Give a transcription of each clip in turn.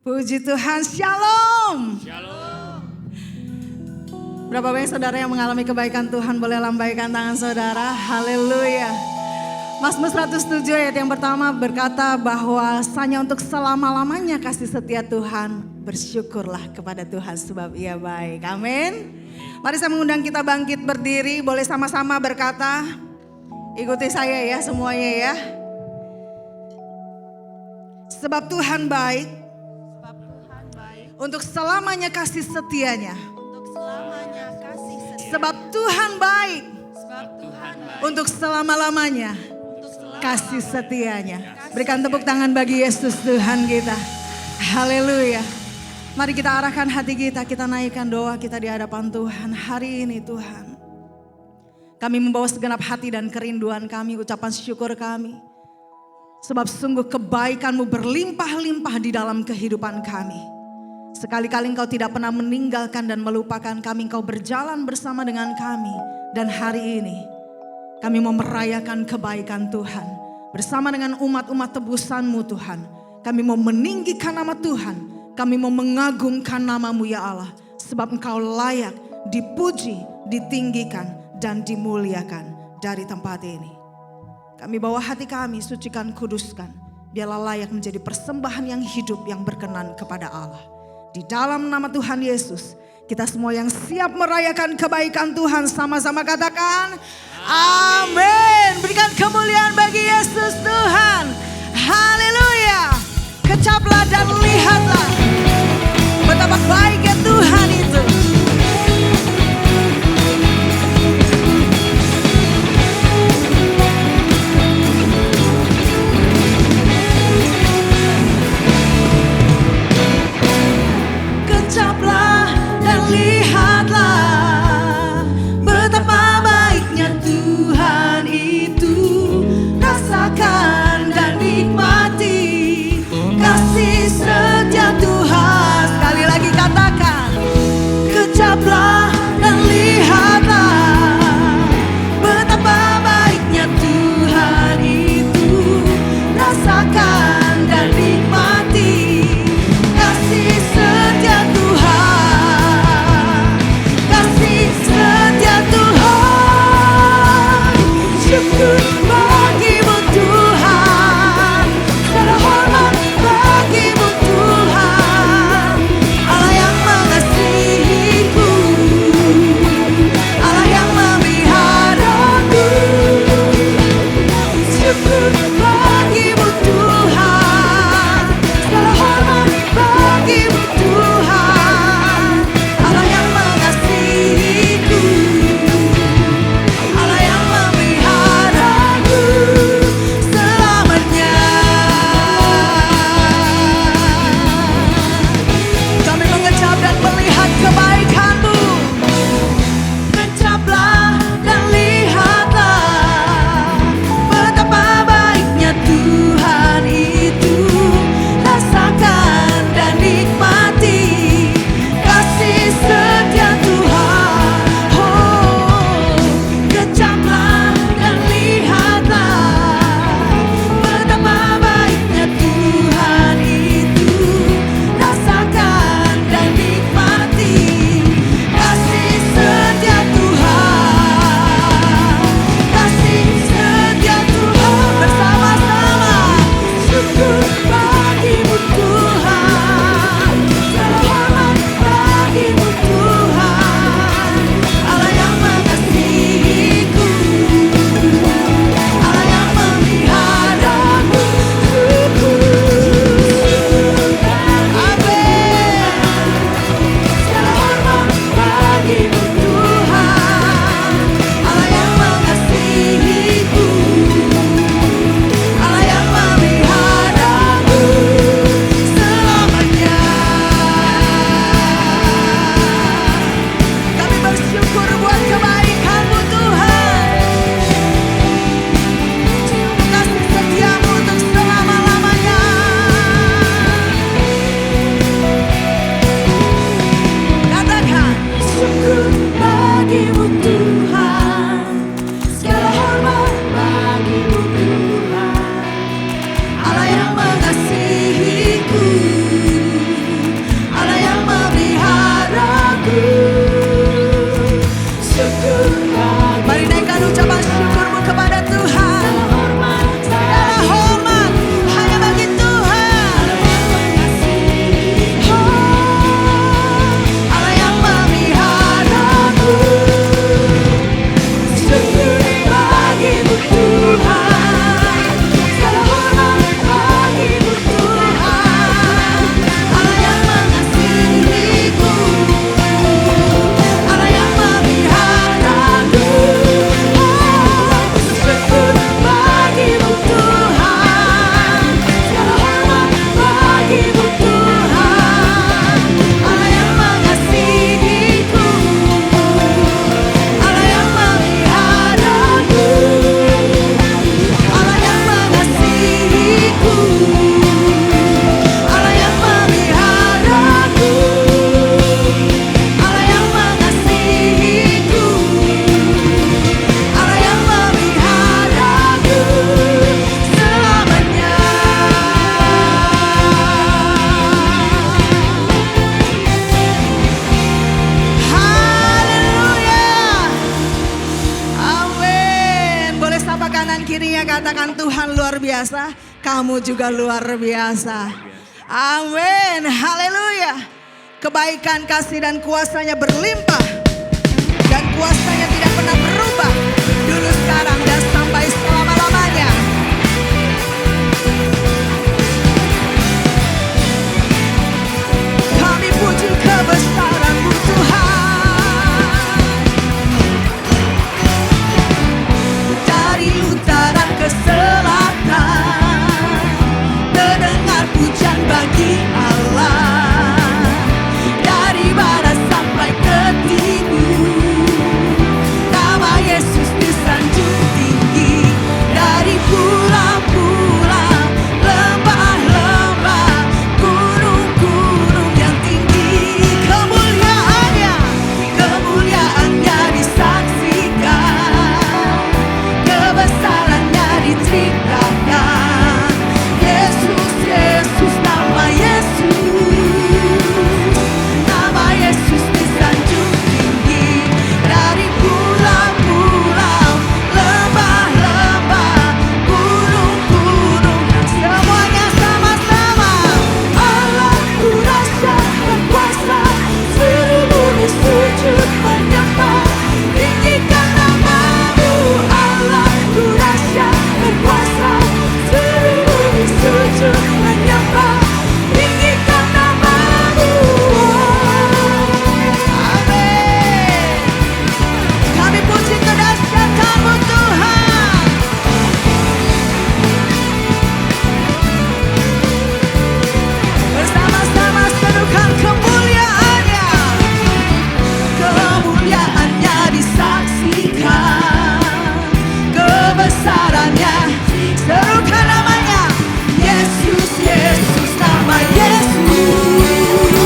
Puji Tuhan, shalom. Shalom. Berapa banyak saudara yang mengalami kebaikan Tuhan, boleh lambaikan tangan saudara, haleluya. Mazmur 107 ayat yang pertama berkata bahwasanya untuk selama-lamanya kasih setia Tuhan, bersyukurlah kepada Tuhan sebab ia baik, amin. Mari saya mengundang kita bangkit berdiri, boleh sama-sama berkata, ikuti saya ya semuanya ya. Sebab Tuhan baik, untuk selamanya kasih setianya. Sebab Tuhan baik, untuk selama-lamanya kasih setianya. Berikan tepuk tangan bagi Yesus Tuhan kita. Haleluya. Mari kita arahkan hati kita, kita naikkan doa kita di hadapan Tuhan. Hari ini Tuhan, kami membawa segenap hati dan kerinduan kami, ucapan syukur kami. Sebab sungguh kebaikan-Mu berlimpah-limpah di dalam kehidupan kami. Sekali-kali Engkau tidak pernah meninggalkan dan melupakan kami. Engkau berjalan bersama dengan kami. Dan hari ini kami mau merayakan kebaikan Tuhan. Bersama dengan umat-umat tebusan-Mu Tuhan. Kami mau meninggikan nama Tuhan. Kami mau mengagungkan nama-Mu ya Allah. Sebab Engkau layak dipuji, ditinggikan dan dimuliakan dari tempat ini. Kami bawa hati kami, sucikan, kuduskan. Biarlah layak menjadi persembahan yang hidup yang berkenan kepada Allah. Di dalam nama Tuhan Yesus, kita semua yang siap merayakan kebaikan Tuhan sama-sama katakan amin. Berikan kemuliaan bagi Yesus Tuhan. Haleluya. Kecaplah dan lihatlah betapa baiknya Tuhan itu. Kecaplah dan lihatlah betapa baiknya Tuhan itu. Rasakan dan nikmati kasih luar biasa, kamu juga luar biasa. Amin, haleluya. Kebaikan, kasih dan kuasanya berlimpah. Dan kuasanya tidak pernah berubah. Dulu, sekarang, dan sampai selama-lamanya. Kami puji kebesaran-Mu Tuhan. Dari utara ke selatan, terdengar pujian bagi Allah. Dari barat sampai ke timur, nama Yesus disanjung tinggi. Dari pulau-pulau, lembah-lembah, gunung-gunung yang tinggi, kemuliaannya, kemuliaannya disaksikan, kebesarannya diceritakan. Yesus, Yesus, nama Yesus, nama Yesus disanjung tinggi. Dari pulau-pulau, lembah-lembah, gunung-gunung, semuanya sama-sama. Allahku dahsyat berkuasa, seluruh bumi sujud menyembah. Tinggikan nama-Mu. Allahku dahsyat berkuasa, seluruh bumi sujud menyembah. Tinggikan nama-Mu. Amin. Kami puji kedahsyatan-Mu Tuhan. Bersama-sama serukan kemuliaannya. Kemuliaannya disaksikan, kebesarannya, serukan namanya. Yesus, Yesus, nama Yesus,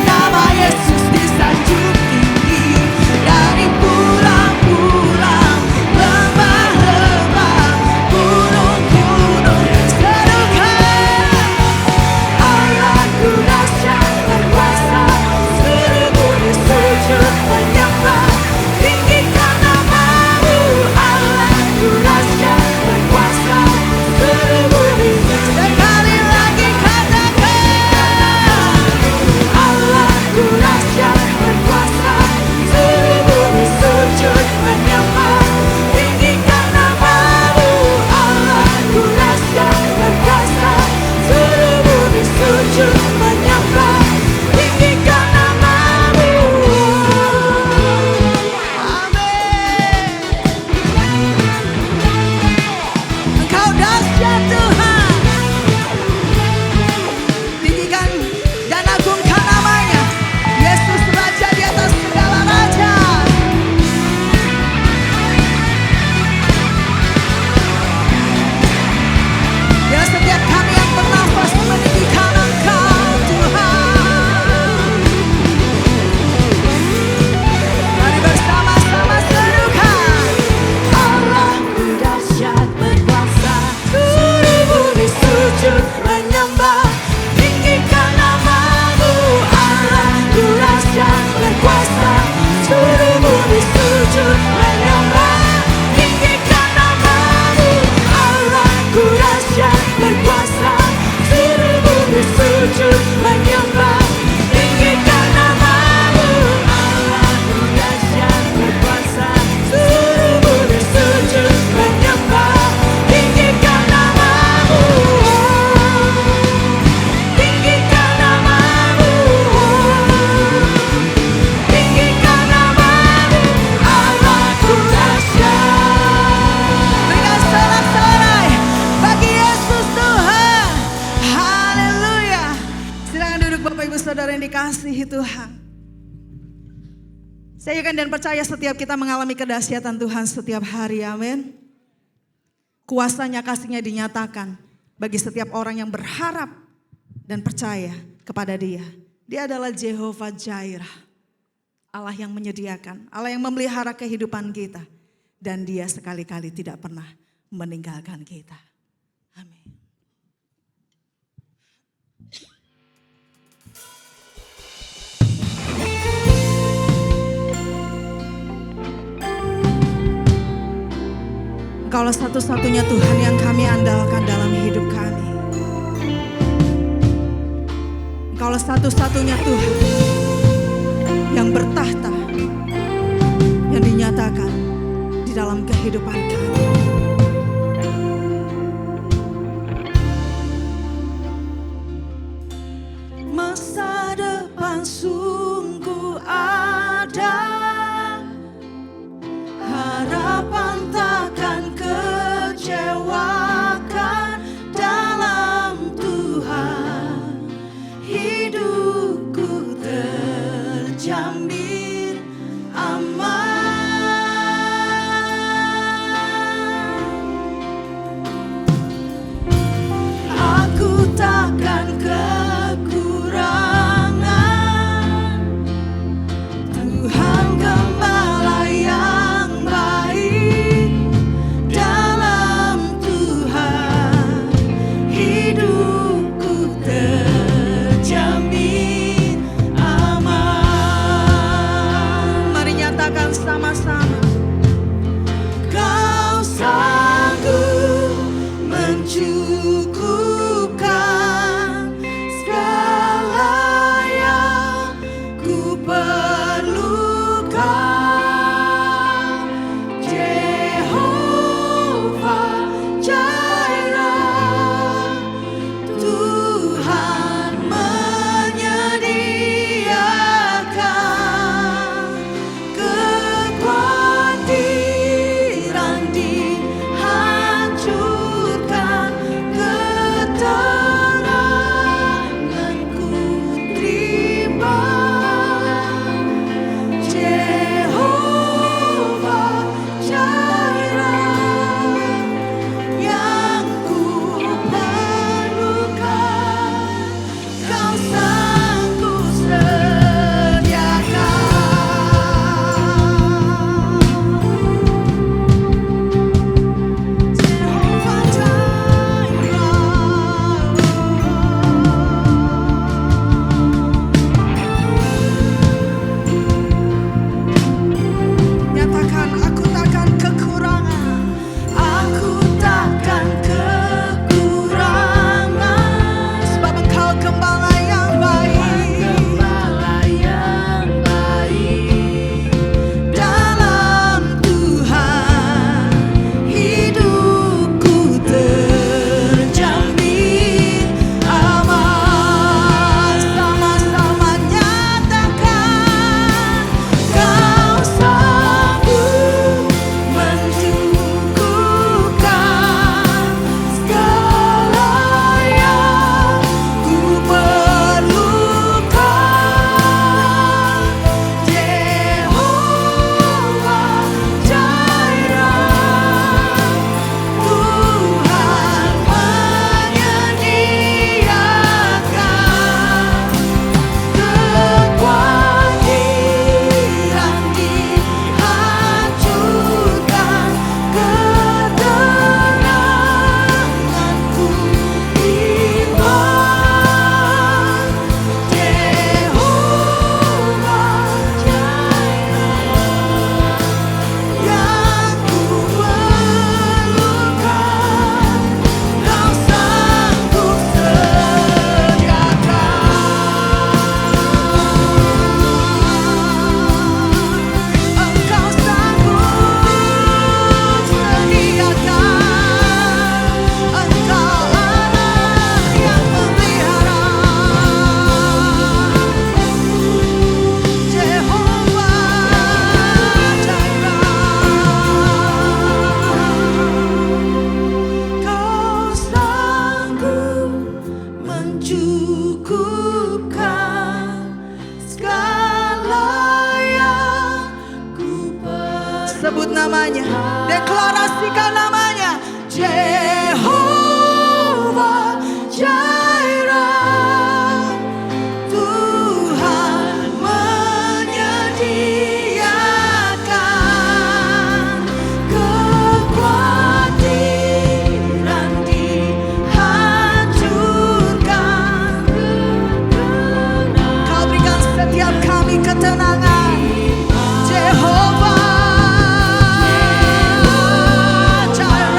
nama Yesus disanjung tinggi. Dari pulau-pulau, lembah-lembah, gunung-gunung, serukan. Allahku dahsyat berkuasa, seluruh bumi sujud menyembah. Tinggikan nama-Mu. Allahku dahsyat berkuasa, seluruh bumi. Sekali lagi katakan, Allahku dahsyat berkuasa, seluruh bumi sujud menyembah. Tinggikan nama-Mu. Allahku dahsyat berkuasa, seluruh bumi sujud menyembah. Tinggikan nama-Mu. Amin. Engkau dahsyat Tuhan. Tinggikan dan agungkan namanya. Yesus Raja di atas segala raja. Ya, setiap kami yang bernafas meninggikan Engkau Tuhan. Mari bersama-sama serukan. Allahku dahsyat berkuasa, seluruh bumi sujud menyembah. Tinggikan nama-Mu. Allahku dahsyat berkuasa, seluruh bumi sujud menyembah. Tinggikan nama-Mu. Allahku dahsyat berkuasa, seluruh bumi sujud menyembah. Tinggikan nama-Mu. Allahku dahsyat berkuasa, seluruh bumi sujud menyembah. Tinggikan nama-Mu. Tinggikan nama-Mu. Tinggikan nama-Mu. Allahku dahsyat. Berikan sorak-sorai bagi Yesus Tuhan. Haleluya. Silakan duduk Bapak Ibu Saudara yang dikasihi Tuhan. Saya yakin dan percaya setiap kita mengalami kedahsyatan Tuhan setiap hari, amin. Kuasanya, kasihnya dinyatakan bagi setiap orang yang berharap dan percaya kepada Dia. Dia adalah Jehovah Jireh, Allah yang menyediakan, Allah yang memelihara kehidupan kita. Dan Dia sekali-kali tidak pernah meninggalkan kita. Amin. Engkaulah satu-satunya Tuhan yang kami andalkan dalam hidup kami. Engkaulah satu-satunya Tuhan yang bertahta, yang dinyatakan di dalam kehidupan kami. Masa depan sungguh ada, harapan takkan kecewakan dalam Tuhan. Hidupku terjamin aman. Aku takkan kekurangan Tuhan Gembala yang baik. Dalam Tuhan hidupku terjamin aman. Mari nyatakan sama-sama. Kau sanggup mencukupkan segala yang ku perlukan. Jehovah Jireh, Tuhan menyediakan kekhawatiran dihancurkan, keteranganku terima. Jehovah Jireh yang ku perlukan, Kau sanggup sediakan. Jehovah Nyatakan, aku takkan kekurangan. Aku takkan kekurangan, sebab Engkau Gembala yang baik. Dalam Tuhan hidupku terjamin aman. Sama-sama nyatakan, Kau sanggup mencukupkan segala yang ku perlukan. Jehovah Jireh, Tuhan menyediakan kekhawatiran dihancurkan, keteranganku iman. Jehovah Jireh yang ku perlukan, Kau sanggup sediakan. Engkau sanggup sediakan. Engkau Allah yang memelihara. Jehovah Jireh, Kau sanggup mencukupkan segala yang ku perlukan. Sebut namanya, deklarasikan namanya. Jehovah Jireh, Tuhan menyediakan kekhawatiran dihancurkan. Kau berikan setiap kami ketenangan. Jehovah Jireh.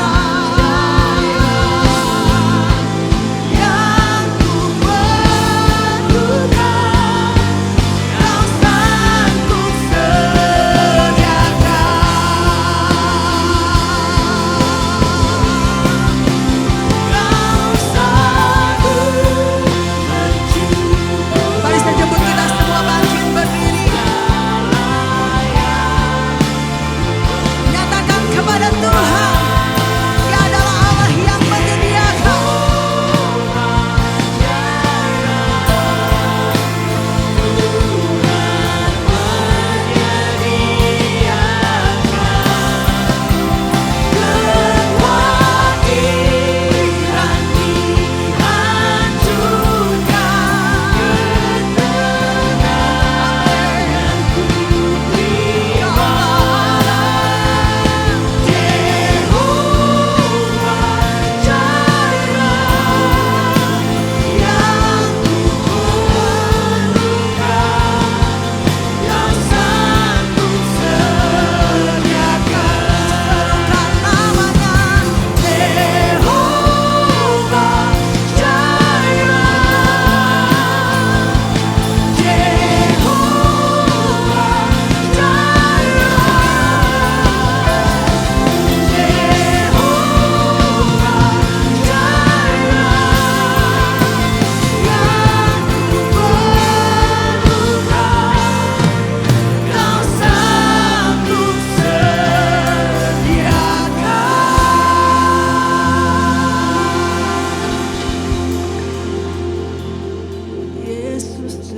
Yesus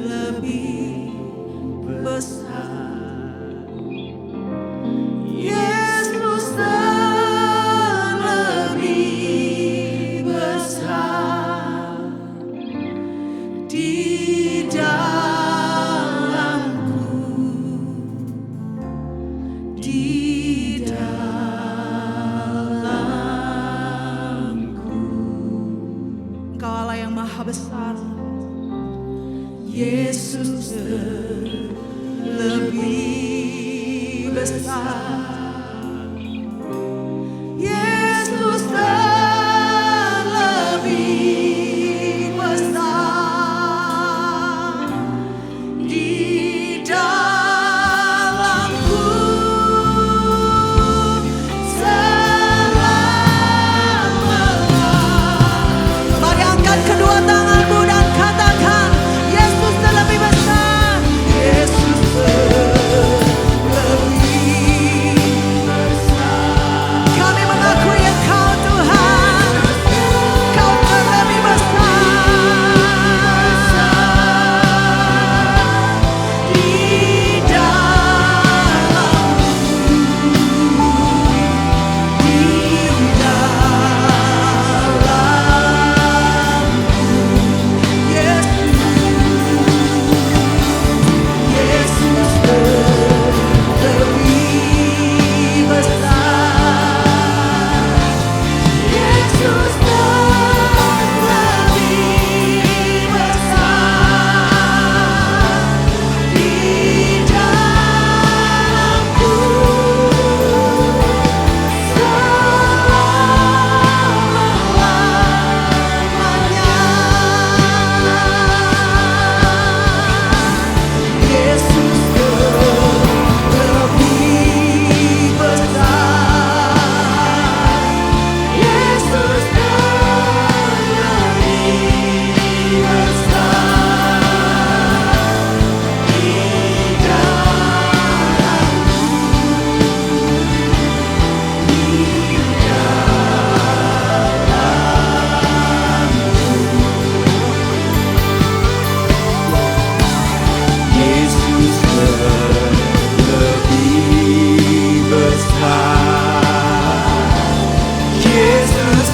lebih besar. Yesus lebih besar di dalamku, di dalamku. Engkau Allah yang maha besar. Yesus lebih besar. Yesus lebih besar di dalamku. Mari angkat kedua tanganmu dan katakan, Yesus lebih besar. Yesus lebih besar. Kami mengakui Engkau Tuhan, Engkau terlebih besar di dalamku, di dalamku. Yesus lebih besar. Yesus lebih besar di dalamku selama-lamanya. Yesus lebih besar. Yesus lebih besar di Yesus lebih besar. Yesus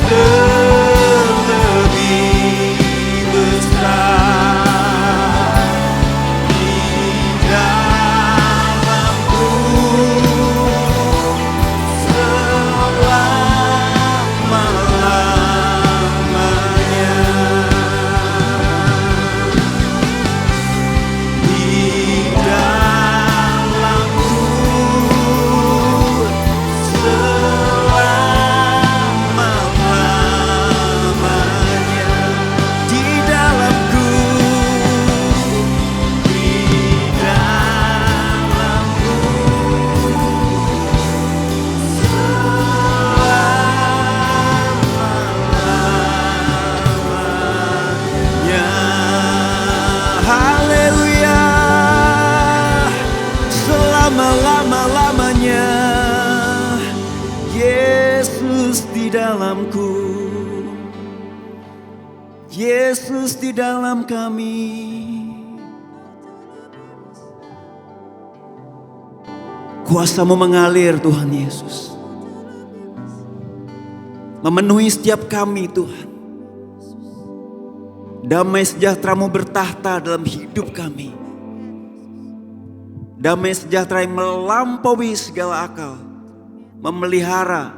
lebih besar di dalamku selama-lamanya. Di dalamku selama-lamanya. Di dalamku, di dalamku selama-lamanya. Haleluya, selama-lama-lamanya. Yesus di dalamku, Yesus di dalam kami. Kuasa-Mu mengalir Tuhan Yesus, memenuhi setiap kami Tuhan. Damai sejahtera-Mu bertahta dalam hidup kami. Damai sejahtera yang melampaui segala akal, memelihara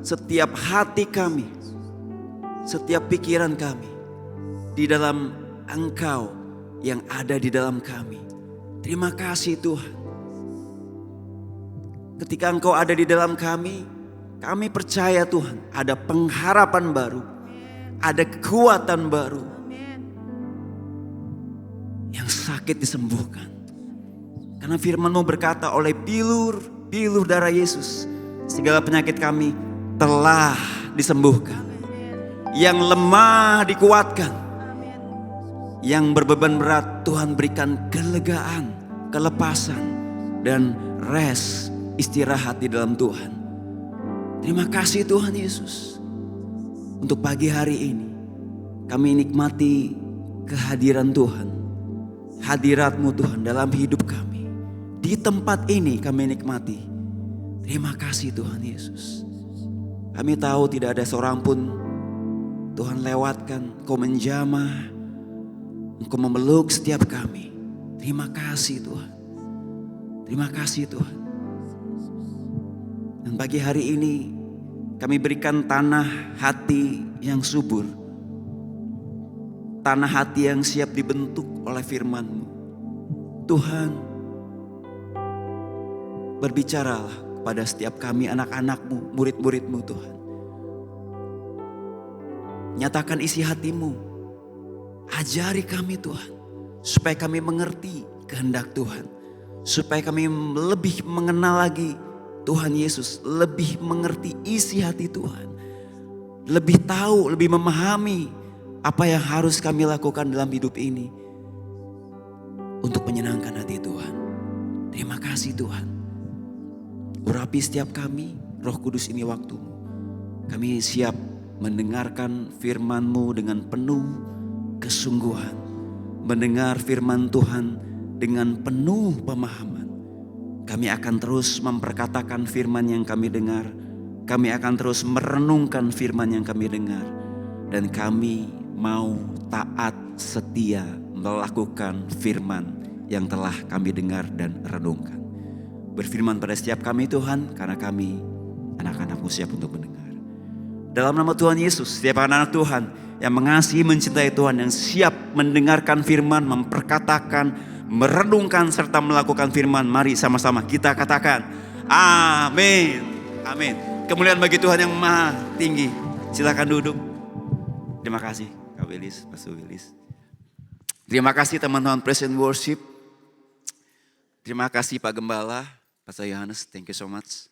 setiap hati kami, setiap pikiran kami di dalam Engkau yang ada di dalam kami. Terima kasih Tuhan. Ketika Engkau ada di dalam kami percaya Tuhan ada pengharapan baru, ada kekuatan baru. Yang sakit disembuhkan. Karena firman-Mu berkata, oleh bilur darah Yesus segala penyakit kami telah disembuhkan. Yang lemah dikuatkan. Yang berbeban berat Tuhan berikan kelegaan, kelepasan, dan rest, istirahat di dalam Tuhan. Terima kasih Tuhan Yesus. Untuk pagi hari ini kami nikmati kehadiran Tuhan, hadirat-Mu Tuhan dalam hidup kami. Di tempat ini kami nikmati. Terima kasih Tuhan Yesus. Kami tahu tidak ada seorang pun Tuhan lewatkan, Engkau menjamah, Engkau memeluk setiap kami. Terima kasih Tuhan. Terima kasih Tuhan. Dan pagi hari ini kami berikan tanah hati yang subur. Tanah hati yang siap dibentuk oleh firman-Mu. Tuhan, berbicaralah kepada setiap kami anak-anak-Mu, murid-murid-Mu Tuhan. Nyatakan isi hati-Mu. Ajari kami Tuhan. Supaya kami mengerti kehendak Tuhan. Supaya kami lebih mengenal lagi Tuhan Yesus. Lebih mengerti isi hati Tuhan. Lebih tahu, lebih memahami apa yang harus kami lakukan dalam hidup ini. Untuk menyenangkan hati Tuhan. Terima kasih Tuhan. Urapi setiap kami, Roh Kudus ini waktu-Mu. Kami siap mendengarkan firman-Mu dengan penuh kesungguhan. Mendengar firman Tuhan dengan penuh pemahaman. Kami akan terus memperkatakan firman yang kami dengar. Kami akan terus merenungkan firman yang kami dengar. Dan kami mau taat setia melakukan firman yang telah kami dengar dan renungkan. Berfirman pada setiap kami Tuhan, karena kami anak-anak-Mu siap untuk mendengar. Dalam nama Tuhan Yesus, setiap anak-anak Tuhan yang mengasihi, mencintai Tuhan, yang siap mendengarkan firman, memperkatakan, merenungkan serta melakukan firman, mari sama-sama kita katakan amin. Amin. Kemuliaan bagi Tuhan yang maha tinggi. Silakan duduk. Terima kasih Kak Willis, Pastor Willis. Terima kasih teman-teman Praise and Worship. Terima kasih Pak Gembala, Pastor Yohanes, thank you so much.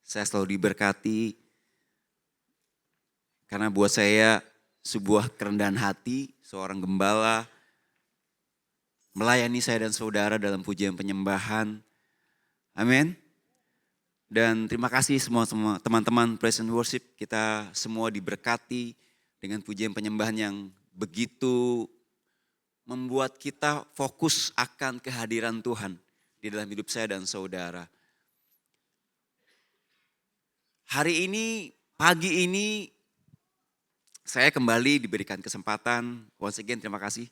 Saya selalu diberkati karena buat saya sebuah kerendahan hati seorang gembala melayani saya dan saudara dalam pujian penyembahan. Amin. Dan terima kasih semua teman-teman Praise and Worship. Kita semua diberkati dengan pujian penyembahan yang begitu membuat kita fokus akan kehadiran Tuhan di dalam hidup saya dan saudara. Hari ini, pagi ini, saya kembali diberikan kesempatan. Once again terima kasih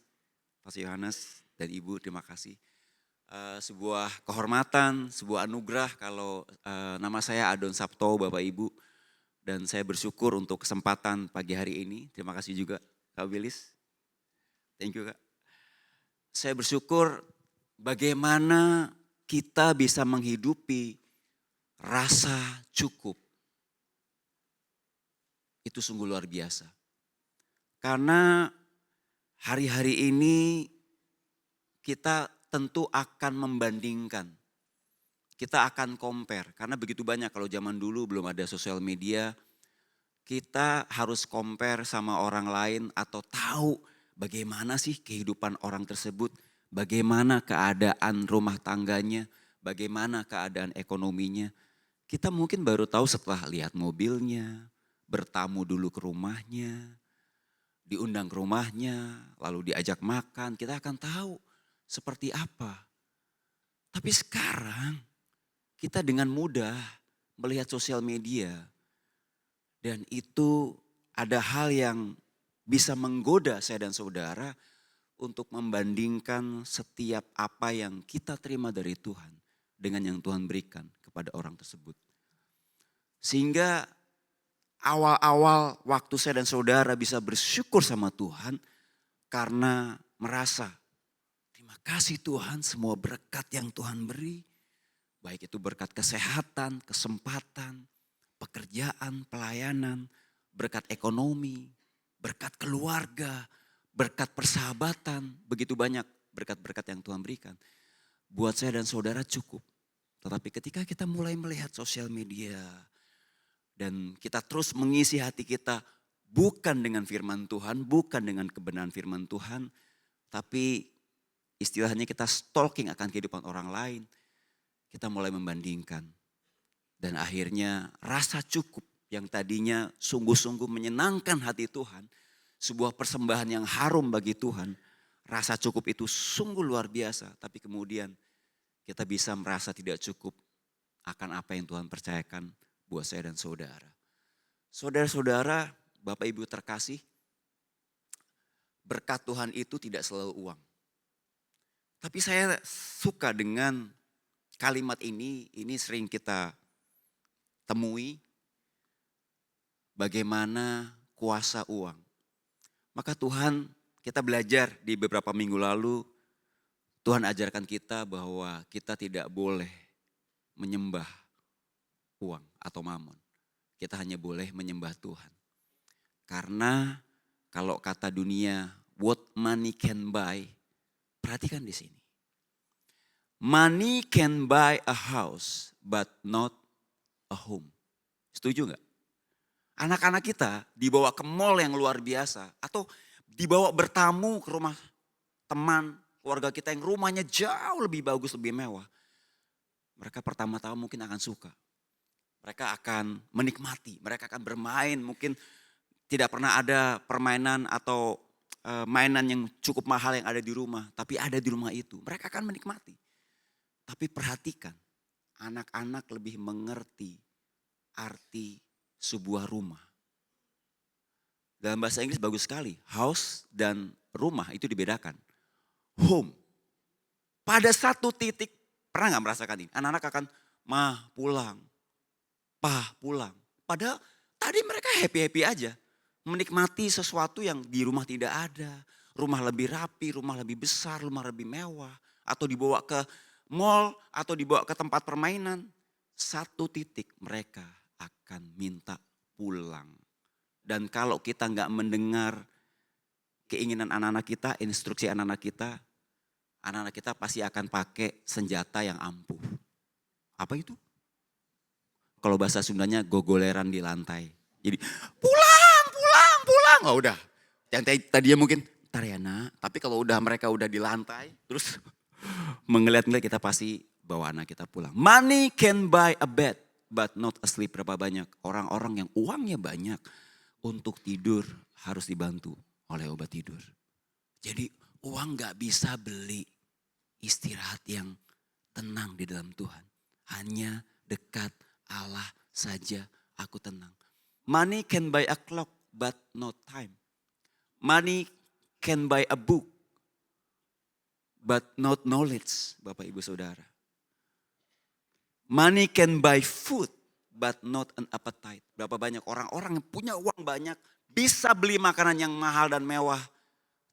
Pastor Yohanes dan Ibu, terima kasih. Sebuah kehormatan, sebuah anugerah kalau nama saya Adon Sabto Bapak Ibu. Dan saya bersyukur untuk kesempatan pagi hari ini. Terima kasih juga Kak Willis. Thank you Kak. Saya bersyukur bagaimana kita bisa menghidupi rasa cukup. Itu sungguh luar biasa. Karena hari-hari ini kita tentu akan membandingkan. Kita akan compare. Karena begitu banyak, kalau zaman dulu belum ada sosial media. Kita harus compare sama orang lain atau tahu bagaimana sih kehidupan orang tersebut. Bagaimana keadaan rumah tangganya. Bagaimana keadaan ekonominya. Kita mungkin baru tahu setelah lihat mobilnya. Bertamu dulu ke rumahnya, diundang ke rumahnya, lalu diajak makan, kita akan tahu seperti apa. Tapi sekarang kita dengan mudah melihat sosial media dan itu ada hal yang bisa menggoda saya dan saudara untuk membandingkan setiap apa yang kita terima dari Tuhan dengan yang Tuhan berikan kepada orang tersebut. Sehingga awal-awal waktu saya dan saudara bisa bersyukur sama Tuhan karena merasa terima kasih Tuhan semua berkat yang Tuhan beri. Baik itu berkat kesehatan, kesempatan, pekerjaan, pelayanan, berkat ekonomi, berkat keluarga, berkat persahabatan. Begitu banyak berkat-berkat yang Tuhan berikan. Buat saya dan saudara cukup. Tetapi ketika kita mulai melihat sosial media, dan kita terus mengisi hati kita bukan dengan firman Tuhan, bukan dengan kebenaran firman Tuhan. Tapi istilahnya kita stalking akan kehidupan orang lain. Kita mulai membandingkan. Dan akhirnya rasa cukup yang tadinya sungguh-sungguh menyenangkan hati Tuhan. sebuah persembahan yang harum bagi Tuhan, rasa cukup itu sungguh luar biasa. Tapi kemudian kita bisa merasa tidak cukup akan apa yang Tuhan percayakan buat saya dan saudara. Saudara-saudara, Bapak Ibu terkasih, berkat Tuhan itu tidak selalu uang. Tapi saya suka dengan kalimat ini sering kita temui, bagaimana kuasa uang. Maka Tuhan, kita belajar di beberapa minggu lalu, Tuhan ajarkan kita bahwa kita tidak boleh menyembah uang atau mamon. Kita hanya boleh menyembah Tuhan. Karena kalau kata dunia, what money can buy, perhatikan di sini. Money can buy a house but not a home. Setuju nggak? Anak-anak kita dibawa ke mall yang luar biasa atau dibawa bertamu ke rumah teman, keluarga kita yang rumahnya jauh lebih bagus, lebih mewah. Mereka pertama-tama mungkin akan suka. Mereka akan menikmati, mereka akan bermain, mungkin tidak pernah ada permainan atau mainan yang cukup mahal yang ada di rumah, tapi ada di rumah itu. Mereka akan menikmati. Tapi perhatikan, anak-anak lebih mengerti arti sebuah rumah. Dalam bahasa Inggris bagus sekali, house dan rumah itu dibedakan. Home. Pada satu titik, pernah gak merasakan ini? Anak-anak akan, mah pulang, pah pulang. Padahal tadi mereka happy-happy aja. Menikmati sesuatu yang di rumah tidak ada. Rumah lebih rapi, rumah lebih besar, rumah lebih mewah. Atau dibawa ke mall, atau dibawa ke tempat permainan. Satu titik mereka akan minta pulang. Dan kalau kita gak mendengar keinginan anak-anak kita, instruksi anak-anak kita pasti akan pakai senjata yang ampuh. Apa itu? Kalau bahasa Sundanya gogoleran di lantai. Jadi pulang. Oh udah. Yang tadinya mungkin ntar ya nak. Tapi kalau mereka udah di lantai. Terus mengeliat-ngeliat kita pasti bawa anak kita pulang. Money can buy a bed but not a sleep. Berapa banyak orang-orang yang uangnya banyak. Untuk tidur harus dibantu oleh obat tidur. Jadi uang gak bisa beli istirahat yang tenang di dalam Tuhan. Hanya dekat Allah saja aku tenang. Money can buy a clock but not time. Money can buy a book but not knowledge, Bapak Ibu Saudara. Money can buy food but not an appetite. Berapa banyak orang-orang yang punya uang banyak bisa beli makanan yang mahal dan mewah.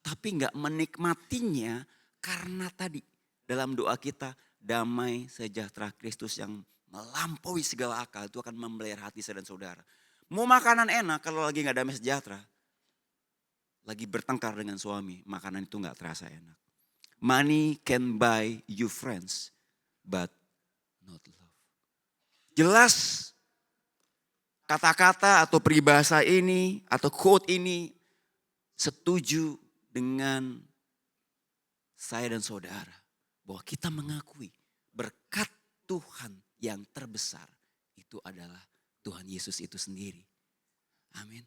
Tapi gak menikmatinya karena tadi dalam doa kita damai sejahtera Kristus yang melampaui segala akal itu akan memelihara hati saya dan saudara. Mau makanan enak kalau lagi gak damai sejahtera. Lagi bertengkar dengan suami, makanan itu gak terasa enak. Money can buy you friends but not love. Jelas kata-kata atau peribahasa ini atau quote ini setuju dengan saya dan saudara. Bahwa kita mengakui berkat Tuhan yang terbesar itu adalah Tuhan Yesus itu sendiri. Amin.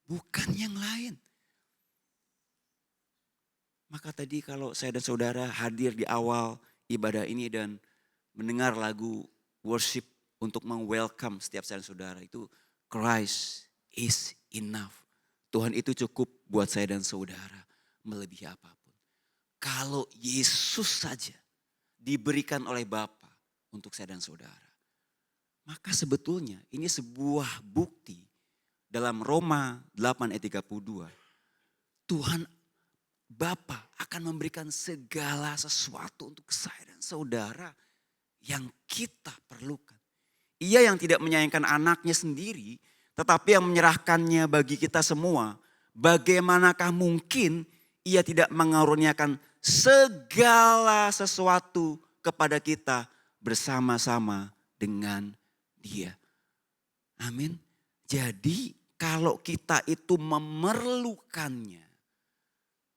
Bukan yang lain. Maka tadi kalau saya dan saudara hadir di awal ibadah ini dan mendengar lagu worship untuk meng-welcome setiap saya dan saudara itu Christ is enough. Tuhan itu cukup buat saya dan saudara melebihi apapun. Kalau Yesus saja diberikan oleh Bapa untuk saya dan saudara. Maka sebetulnya ini sebuah bukti dalam Roma 8 ayat 32. Tuhan Bapa akan memberikan segala sesuatu untuk saya dan saudara yang kita perlukan. Ia yang tidak menyayangkan anaknya sendiri, tetapi yang menyerahkannya bagi kita semua. Bagaimanakah mungkin ia tidak mengaruniakan segala sesuatu kepada kita bersama-sama dengan Dia. Amin. Jadi kalau kita itu memerlukannya,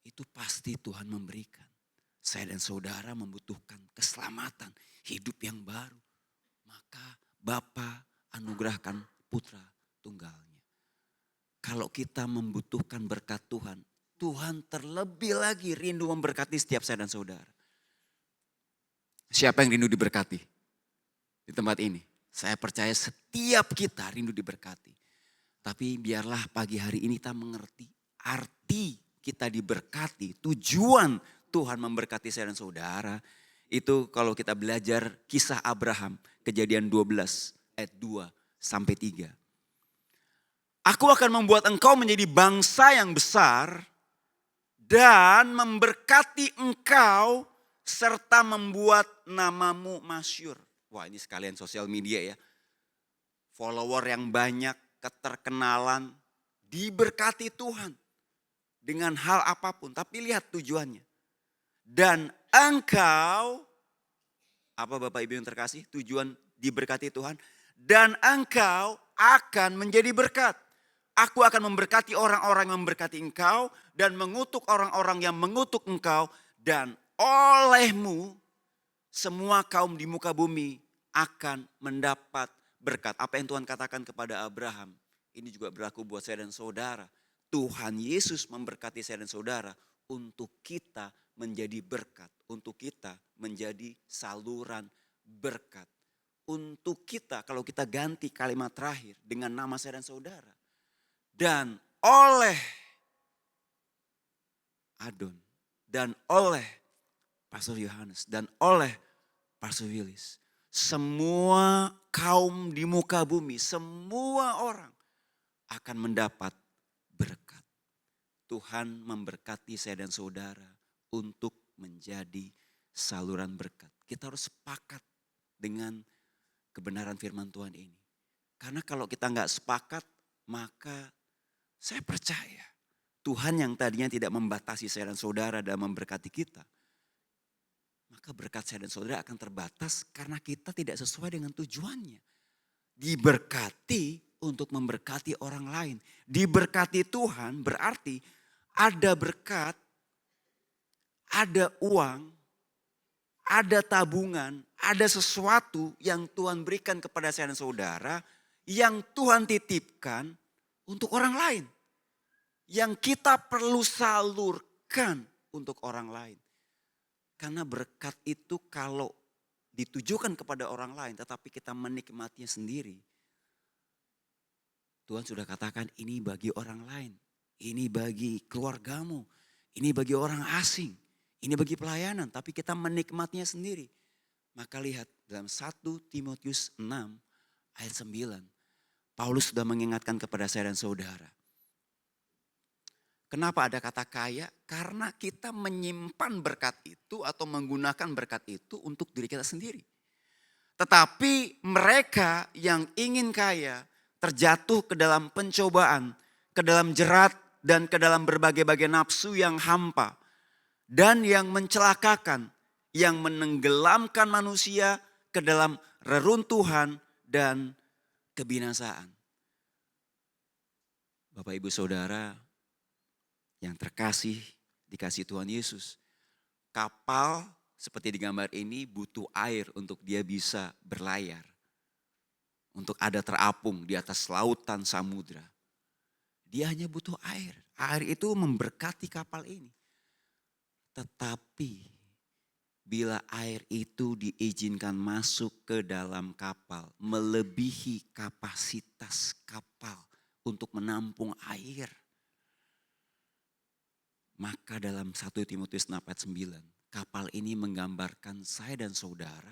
itu pasti Tuhan memberikan. Saya dan saudara membutuhkan keselamatan, hidup yang baru. Maka Bapa anugerahkan putra tunggalnya. Kalau kita membutuhkan berkat Tuhan, Tuhan terlebih lagi rindu memberkati setiap saya dan saudara. Siapa yang rindu diberkati? Di tempat ini. Saya percaya setiap kita rindu diberkati. Tapi biarlah pagi hari ini kita mengerti arti kita diberkati. Tujuan Tuhan memberkati saya dan saudara. Itu kalau kita belajar kisah Abraham. Kejadian 12 ayat 2 sampai 3. Aku akan membuat engkau menjadi bangsa yang besar dan memberkati engkau serta membuat namamu masyhur. Wah, ini sekalian sosial media ya. Follower yang banyak, keterkenalan, diberkati Tuhan dengan hal apapun. Tapi lihat tujuannya. Dan engkau, apa Bapak Ibu yang terkasih, tujuan diberkati Tuhan. Dan engkau akan menjadi berkat. Aku akan memberkati orang-orang yang memberkati engkau dan mengutuk orang-orang yang mengutuk engkau. Dan olehmu semua kaum di muka bumi akan mendapat berkat. Apa yang Tuhan katakan kepada Abraham, ini juga berlaku buat saya dan saudara. Tuhan Yesus memberkati saya dan saudara untuk kita menjadi berkat. Untuk kita menjadi saluran berkat. Untuk kita, kalau kita ganti kalimat terakhir dengan nama saya dan saudara. Dan oleh Adon, dan oleh Pastor Yohanes, dan oleh Pastor Willis. Semua kaum di muka bumi, semua orang akan mendapat berkat. Tuhan memberkati saya dan saudara untuk menjadi saluran berkat. Kita harus sepakat dengan kebenaran firman Tuhan ini. Karena kalau kita nggak sepakat, maka saya percaya Tuhan yang tadinya tidak membatasi saya dan saudara dalam memberkati kita. Maka berkat saya dan saudara akan terbatas karena kita tidak sesuai dengan tujuannya. Diberkati untuk memberkati orang lain. Diberkati Tuhan berarti ada berkat, ada uang, ada tabungan, ada sesuatu yang Tuhan berikan kepada saya dan saudara. Yang Tuhan titipkan untuk orang lain. Yang kita perlu salurkan untuk orang lain. Karena berkat itu kalau ditujukan kepada orang lain tetapi kita menikmatinya sendiri. Tuhan sudah katakan ini bagi orang lain. Ini bagi keluargamu. Ini bagi orang asing. Ini bagi pelayanan. Tapi kita menikmatinya sendiri. Maka lihat dalam 1 Timotius 6 ayat 9. Paulus sudah mengingatkan kepada saya dan saudara. Kenapa ada kata kaya? Karena kita menyimpan berkat itu atau menggunakan berkat itu untuk diri kita sendiri. Tetapi mereka yang ingin kaya terjatuh ke dalam pencobaan, ke dalam jerat dan ke dalam berbagai-bagai nafsu yang hampa. Dan yang mencelakakan, yang menenggelamkan manusia ke dalam reruntuhan dan kebinasaan. Bapak Ibu Saudara yang terkasih dikasih Tuhan Yesus. Kapal seperti di gambar ini butuh air untuk dia bisa berlayar. Untuk ada terapung di atas lautan samudra. Dia hanya butuh air. Air itu memberkati kapal ini. Tetapi bila air itu diizinkan masuk ke dalam kapal, melebihi kapasitas kapal untuk menampung air. Maka dalam 1 Timotius 6 ayat 9, kapal ini menggambarkan saya dan saudara,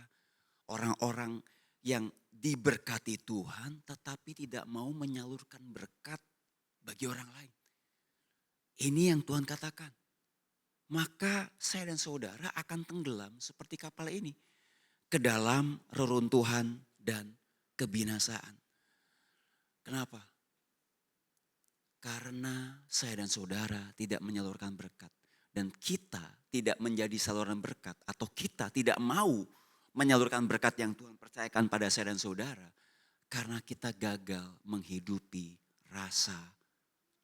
orang-orang yang diberkati Tuhan tetapi tidak mau menyalurkan berkat bagi orang lain. Ini yang Tuhan katakan. Maka saya dan saudara akan tenggelam seperti kapal ini ke dalam reruntuhan dan kebinasaan. Kenapa? Karena saya dan saudara tidak menyalurkan berkat. Dan kita tidak menjadi saluran berkat. Atau kita tidak mau menyalurkan berkat yang Tuhan percayakan pada saya dan saudara. Karena kita gagal menghidupi rasa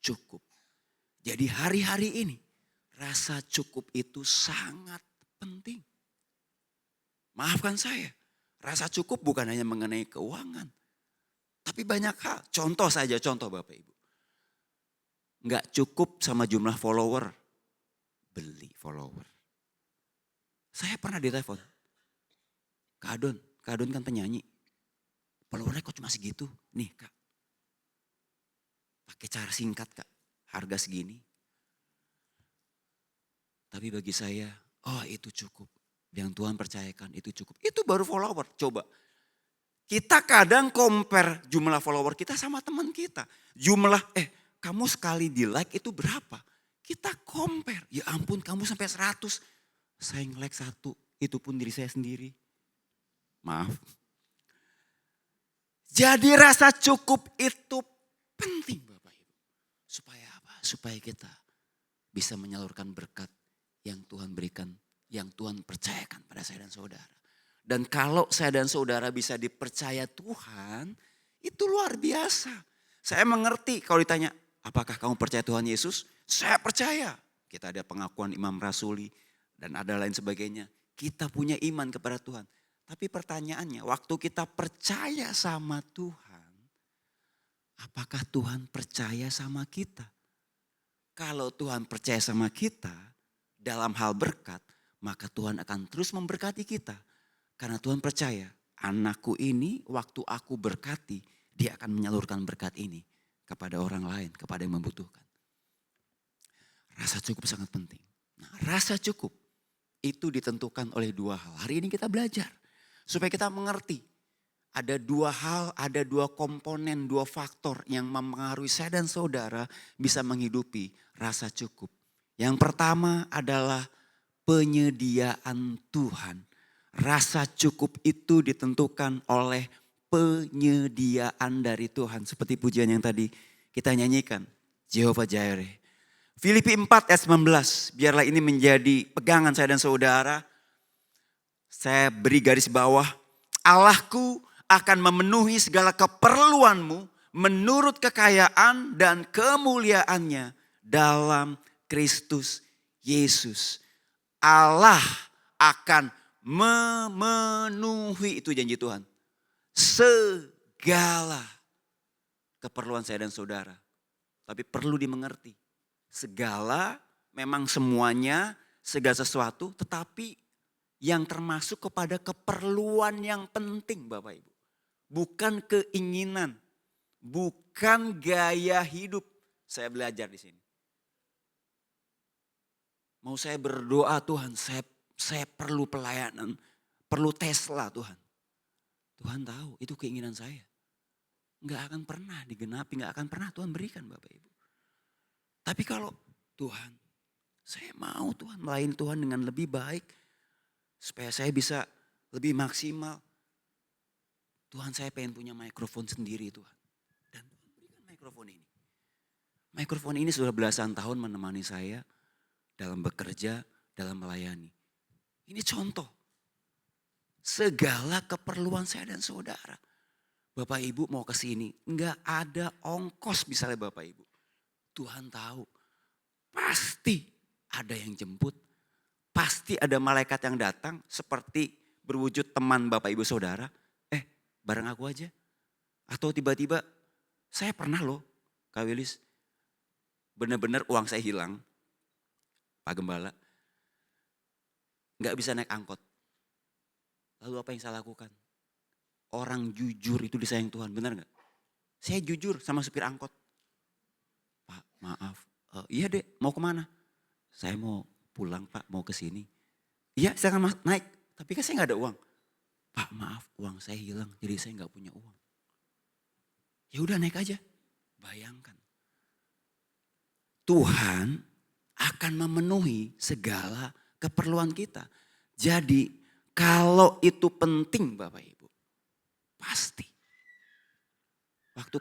cukup. Jadi hari-hari ini rasa cukup itu sangat penting. Maafkan saya, rasa cukup bukan hanya mengenai keuangan. Tapi banyak hal, contoh saja contoh Bapak Ibu. nggak cukup sama jumlah follower, beli follower. Saya pernah ditelepon, Kak Adon kan penyanyi, followernya kok cuma segitu, nih Kak, pakai cara singkat Kak, harga segini. Tapi bagi saya, oh itu cukup, yang Tuhan percayakan itu cukup, itu baru follower. Coba, kita kadang compare jumlah follower kita sama teman kita, kamu sekali di like itu berapa? Kita compare, ya ampun kamu sampai 100, saya nge-like 1, itu pun diri saya sendiri. Maaf. Jadi rasa cukup itu penting Bapak Ibu. Supaya apa? Supaya kita bisa menyalurkan berkat yang Tuhan berikan, yang Tuhan percayakan pada saya dan saudara. Dan kalau saya dan saudara bisa dipercaya Tuhan, itu luar biasa. Saya mengerti kalau ditanya, apakah kamu percaya Tuhan Yesus? Saya percaya. Kita ada pengakuan imam rasuli dan ada lain sebagainya. Kita punya iman kepada Tuhan. Tapi pertanyaannya, waktu kita percaya sama Tuhan, apakah Tuhan percaya sama kita? Kalau Tuhan percaya sama kita dalam hal berkat, maka Tuhan akan terus memberkati kita. Karena Tuhan percaya, anakku ini waktu aku berkati, dia akan menyalurkan berkat ini kepada orang lain, kepada yang membutuhkan. Rasa cukup sangat penting. Nah, rasa cukup itu ditentukan oleh 2 hal. Hari ini kita belajar. Supaya kita mengerti ada 2 hal, ada 2 komponen, 2 faktor yang mempengaruhi saya dan saudara bisa menghidupi rasa cukup. Yang pertama adalah penyediaan Tuhan. Rasa cukup itu ditentukan oleh penyediaan dari Tuhan. Seperti pujian yang tadi kita nyanyikan, Jehovah Jireh. Filipi 4 ayat 19, biarlah ini menjadi pegangan saya dan saudara. Saya beri garis bawah, Allahku akan memenuhi segala keperluanmu menurut kekayaan dan kemuliaannya dalam Kristus Yesus. Allah akan memenuhi, itu janji Tuhan, segala keperluan saya dan saudara. Tapi perlu dimengerti, segala memang semuanya, segala sesuatu, tetapi yang termasuk kepada keperluan yang penting Bapak Ibu. Bukan keinginan, bukan gaya hidup. Saya belajar di sini. Mau saya berdoa Tuhan, saya perlu pelayanan, perlu Tesla Tuhan. Tuhan tahu itu keinginan saya. Enggak akan pernah digenapi, enggak akan pernah Tuhan berikan Bapak Ibu. Tapi kalau Tuhan, saya mau Tuhan melayani Tuhan dengan lebih baik. Supaya saya bisa lebih maksimal. Tuhan, saya pengen punya mikrofon sendiri Tuhan. Dan Tuhan berikan mikrofon ini. Mikrofon ini sudah belasan tahun menemani saya dalam bekerja, dalam melayani. Ini contoh. Segala keperluan saya dan saudara. Bapak Ibu mau ke sini, enggak ada ongkos misalnya Bapak Ibu. Tuhan tahu. Pasti ada yang jemput. Pasti ada malaikat yang datang seperti berwujud teman Bapak Ibu Saudara. Bareng aku aja. Atau tiba-tiba saya pernah loh Kak Wilis. Benar-benar uang saya hilang. Pak Gembala. Gak bisa naik angkot. Lalu apa yang saya lakukan? Orang jujur itu disayang Tuhan, benar gak? Saya jujur sama supir angkot. Pak maaf, iya dek mau kemana? Saya mau pulang Pak, mau ke sini. Iya, saya akan naik, tapi kan saya gak ada uang. Pak maaf, uang saya hilang, jadi saya gak punya uang. Ya udah naik aja. Bayangkan. Tuhan akan memenuhi segala keperluan kita. Jadi kalau itu penting Bapak Ibu, pasti. Waktu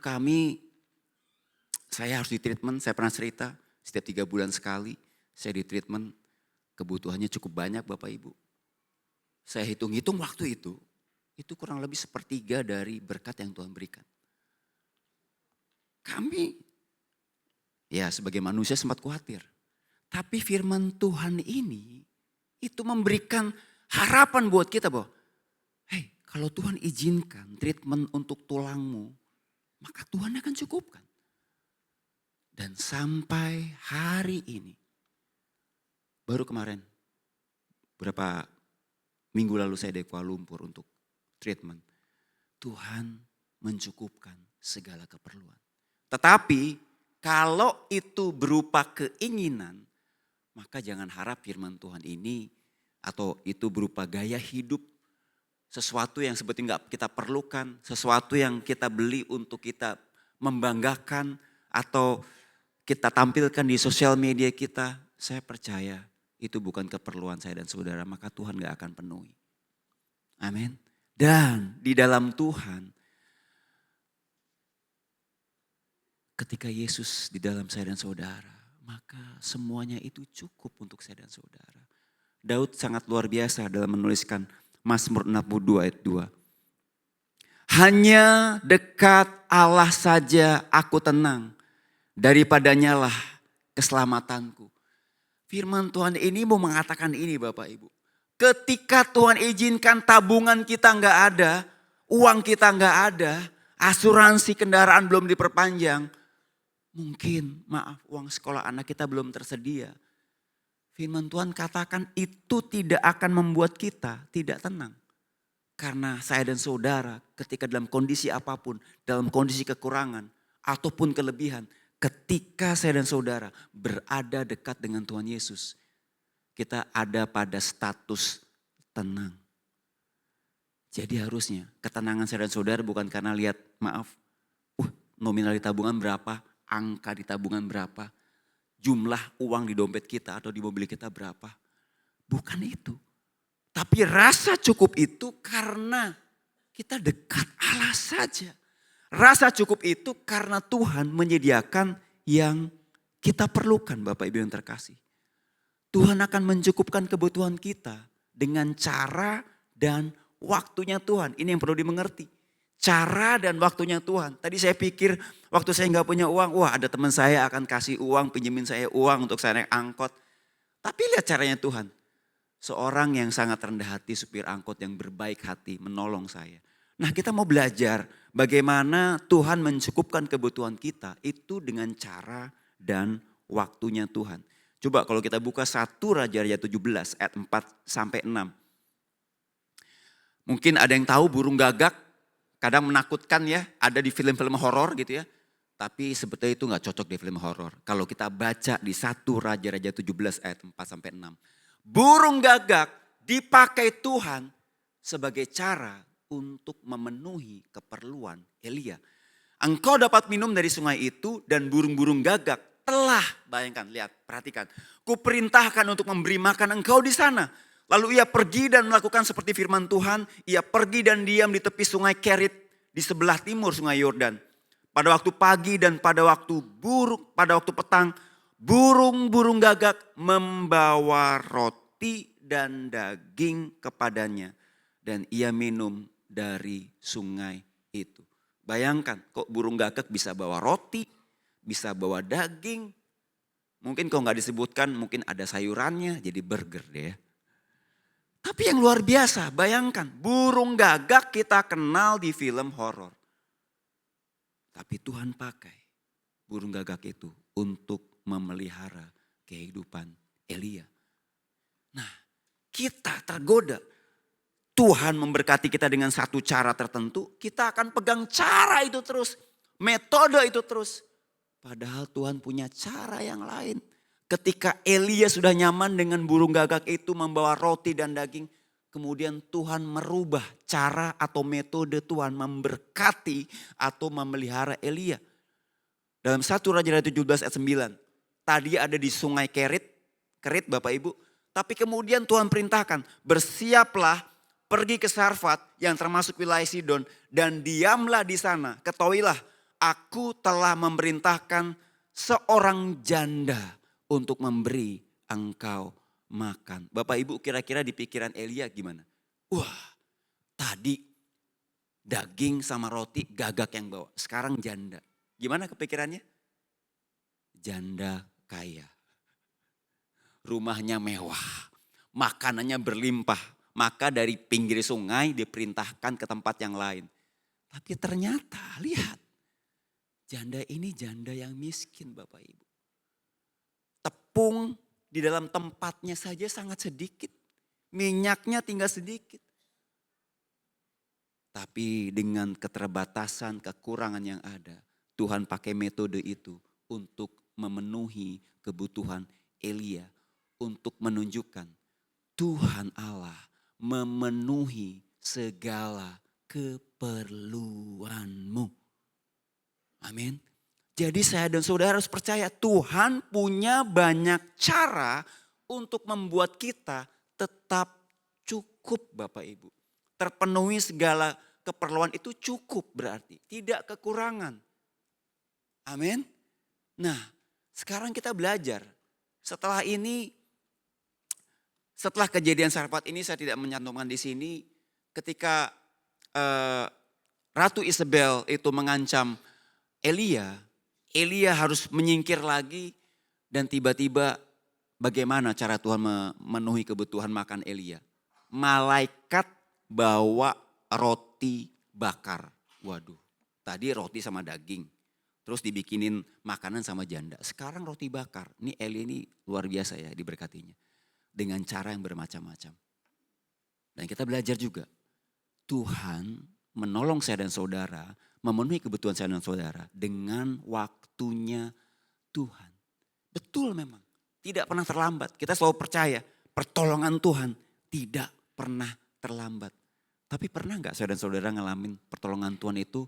saya harus di treatment, saya pernah cerita, setiap 3 bulan sekali saya di treatment. Kebutuhannya cukup banyak Bapak Ibu. Saya hitung-hitung waktu itu kurang lebih 1/3 dari berkat yang Tuhan berikan. Kami ya sebagai manusia sempat khawatir. Tapi firman Tuhan ini itu memberikan harapan buat kita bahwa kalau Tuhan izinkan treatment untuk tulangmu, maka Tuhan akan cukupkan. Dan sampai hari ini, baru kemarin, berapa minggu lalu saya di Kuala Lumpur untuk treatment. Tuhan mencukupkan segala keperluan. Tetapi kalau itu berupa keinginan, maka jangan harap firman Tuhan ini atau itu berupa gaya hidup, sesuatu yang sebetulnya nggak kita perlukan, sesuatu yang kita beli untuk kita membanggakan atau kita tampilkan di sosial media kita. Saya percaya itu bukan keperluan saya dan saudara, maka Tuhan gak akan penuhi. Amin. Dan di dalam Tuhan, ketika Yesus di dalam saya dan saudara, maka semuanya itu cukup untuk saya dan saudara. Daud sangat luar biasa dalam menuliskan Mazmur 62 ayat 2. Hanya dekat Allah saja aku tenang, daripadanya lah keselamatanku. Firman Tuhan ini mau mengatakan ini Bapak Ibu. Ketika Tuhan izinkan tabungan kita nggak ada, uang kita nggak ada, asuransi kendaraan belum diperpanjang. Mungkin maaf uang sekolah anak kita belum tersedia. Firman Tuhan katakan itu tidak akan membuat kita tidak tenang. Karena saya dan saudara ketika dalam kondisi apapun, dalam kondisi kekurangan ataupun kelebihan. Ketika saya dan saudara berada dekat dengan Tuhan Yesus, kita ada pada status tenang. Jadi harusnya ketenangan saya dan saudara bukan karena lihat nominal di tabungan berapa, angka di tabungan berapa, jumlah uang di dompet kita atau di mobil kita berapa. Bukan itu. Tapi rasa cukup itu karena kita dekat Allah saja. Rasa cukup itu karena Tuhan menyediakan yang kita perlukan Bapak Ibu yang terkasih. Tuhan akan mencukupkan kebutuhan kita dengan cara dan waktunya Tuhan. Ini yang perlu dimengerti. Cara dan waktunya Tuhan. Tadi saya pikir waktu saya nggak punya uang, ada teman saya akan kasih uang, pinjemin saya uang untuk saya naik angkot. Tapi lihat caranya Tuhan. Seorang yang sangat rendah hati, supir angkot yang berbaik hati menolong saya. Nah kita mau belajar bagaimana Tuhan mencukupkan kebutuhan kita itu dengan cara dan waktunya Tuhan. Coba kalau kita buka 1 Raja-Raja 17 ayat 4 sampai 6. Mungkin ada yang tahu burung gagak kadang menakutkan ya, ada di film-film horor gitu ya. Tapi sebetulnya itu gak cocok di film horor. Kalau kita baca di 1 Raja-Raja 17 ayat 4 sampai 6. Burung gagak dipakai Tuhan sebagai cara untuk memenuhi keperluan Elia. Engkau dapat minum dari sungai itu dan burung-burung gagak telah, bayangkan, lihat, perhatikan. Kuperintahkan untuk memberi makan engkau di sana. Lalu ia pergi dan melakukan seperti firman Tuhan. Ia pergi dan diam di tepi sungai Kerit di sebelah timur sungai Yordan. Pada waktu pagi dan pada waktu petang, burung-burung gagak membawa roti dan daging kepadanya. Dan ia minum dari sungai itu. Bayangkan kok burung gagak bisa bawa roti, bisa bawa daging. Mungkin kalau nggak disebutkan mungkin ada sayurannya jadi burger deh ya. Tapi yang luar biasa bayangkan burung gagak kita kenal di film horor. Tapi Tuhan pakai burung gagak itu untuk memelihara kehidupan Elia. Nah kita tergoda. Tuhan memberkati kita dengan satu cara tertentu, kita akan pegang cara itu terus, metode itu terus. Padahal Tuhan punya cara yang lain. Ketika Elia sudah nyaman dengan burung gagak itu membawa roti dan daging, kemudian Tuhan merubah cara atau metode Tuhan memberkati atau memelihara Elia. Dalam 1 Raja-Raja 17 ayat 9, tadi ada di sungai Kerit Bapak Ibu, tapi kemudian Tuhan perintahkan, bersiaplah, pergi ke Sarfat yang termasuk wilayah Sidon dan diamlah di sana. Ketahuilah aku telah memerintahkan seorang janda untuk memberi engkau makan. Bapak Ibu kira-kira di pikiran Elia gimana? Tadi daging sama roti gagak yang bawa. Sekarang janda. Gimana kepikirannya? Janda kaya. Rumahnya mewah. Makanannya berlimpah. Maka dari pinggir sungai diperintahkan ke tempat yang lain. Tapi ternyata lihat. Janda ini janda yang miskin Bapak Ibu. Tepung di dalam tempatnya saja sangat sedikit. Minyaknya tinggal sedikit. Tapi dengan keterbatasan, kekurangan yang ada, Tuhan pakai metode itu untuk memenuhi kebutuhan Elia. Untuk menunjukkan Tuhan Allah memenuhi segala keperluanmu. Amin. Jadi saya dan saudara harus percaya Tuhan punya banyak cara untuk membuat kita tetap cukup Bapak Ibu. Terpenuhi segala keperluan itu cukup berarti. Tidak kekurangan. Amin. Nah sekarang kita belajar. Setelah ini, setelah kejadian Sarfat ini saya tidak menyantumkan di sini. Ketika Ratu Isabel itu mengancam Elia harus menyingkir lagi. Dan tiba-tiba bagaimana cara Tuhan memenuhi kebutuhan makan Elia. Malaikat bawa roti bakar. Waduh, tadi roti sama daging. Terus dibikinin makanan sama janda. Sekarang roti bakar. Ini Elia ini luar biasa ya diberkatinya. Dengan cara yang bermacam-macam. Dan kita belajar juga. Tuhan menolong saya dan saudara. Memenuhi kebutuhan saya dan saudara. Dengan waktunya Tuhan. Betul memang. Tidak pernah terlambat. Kita selalu percaya. Pertolongan Tuhan tidak pernah terlambat. Tapi pernah gak saya dan saudara ngalamin pertolongan Tuhan itu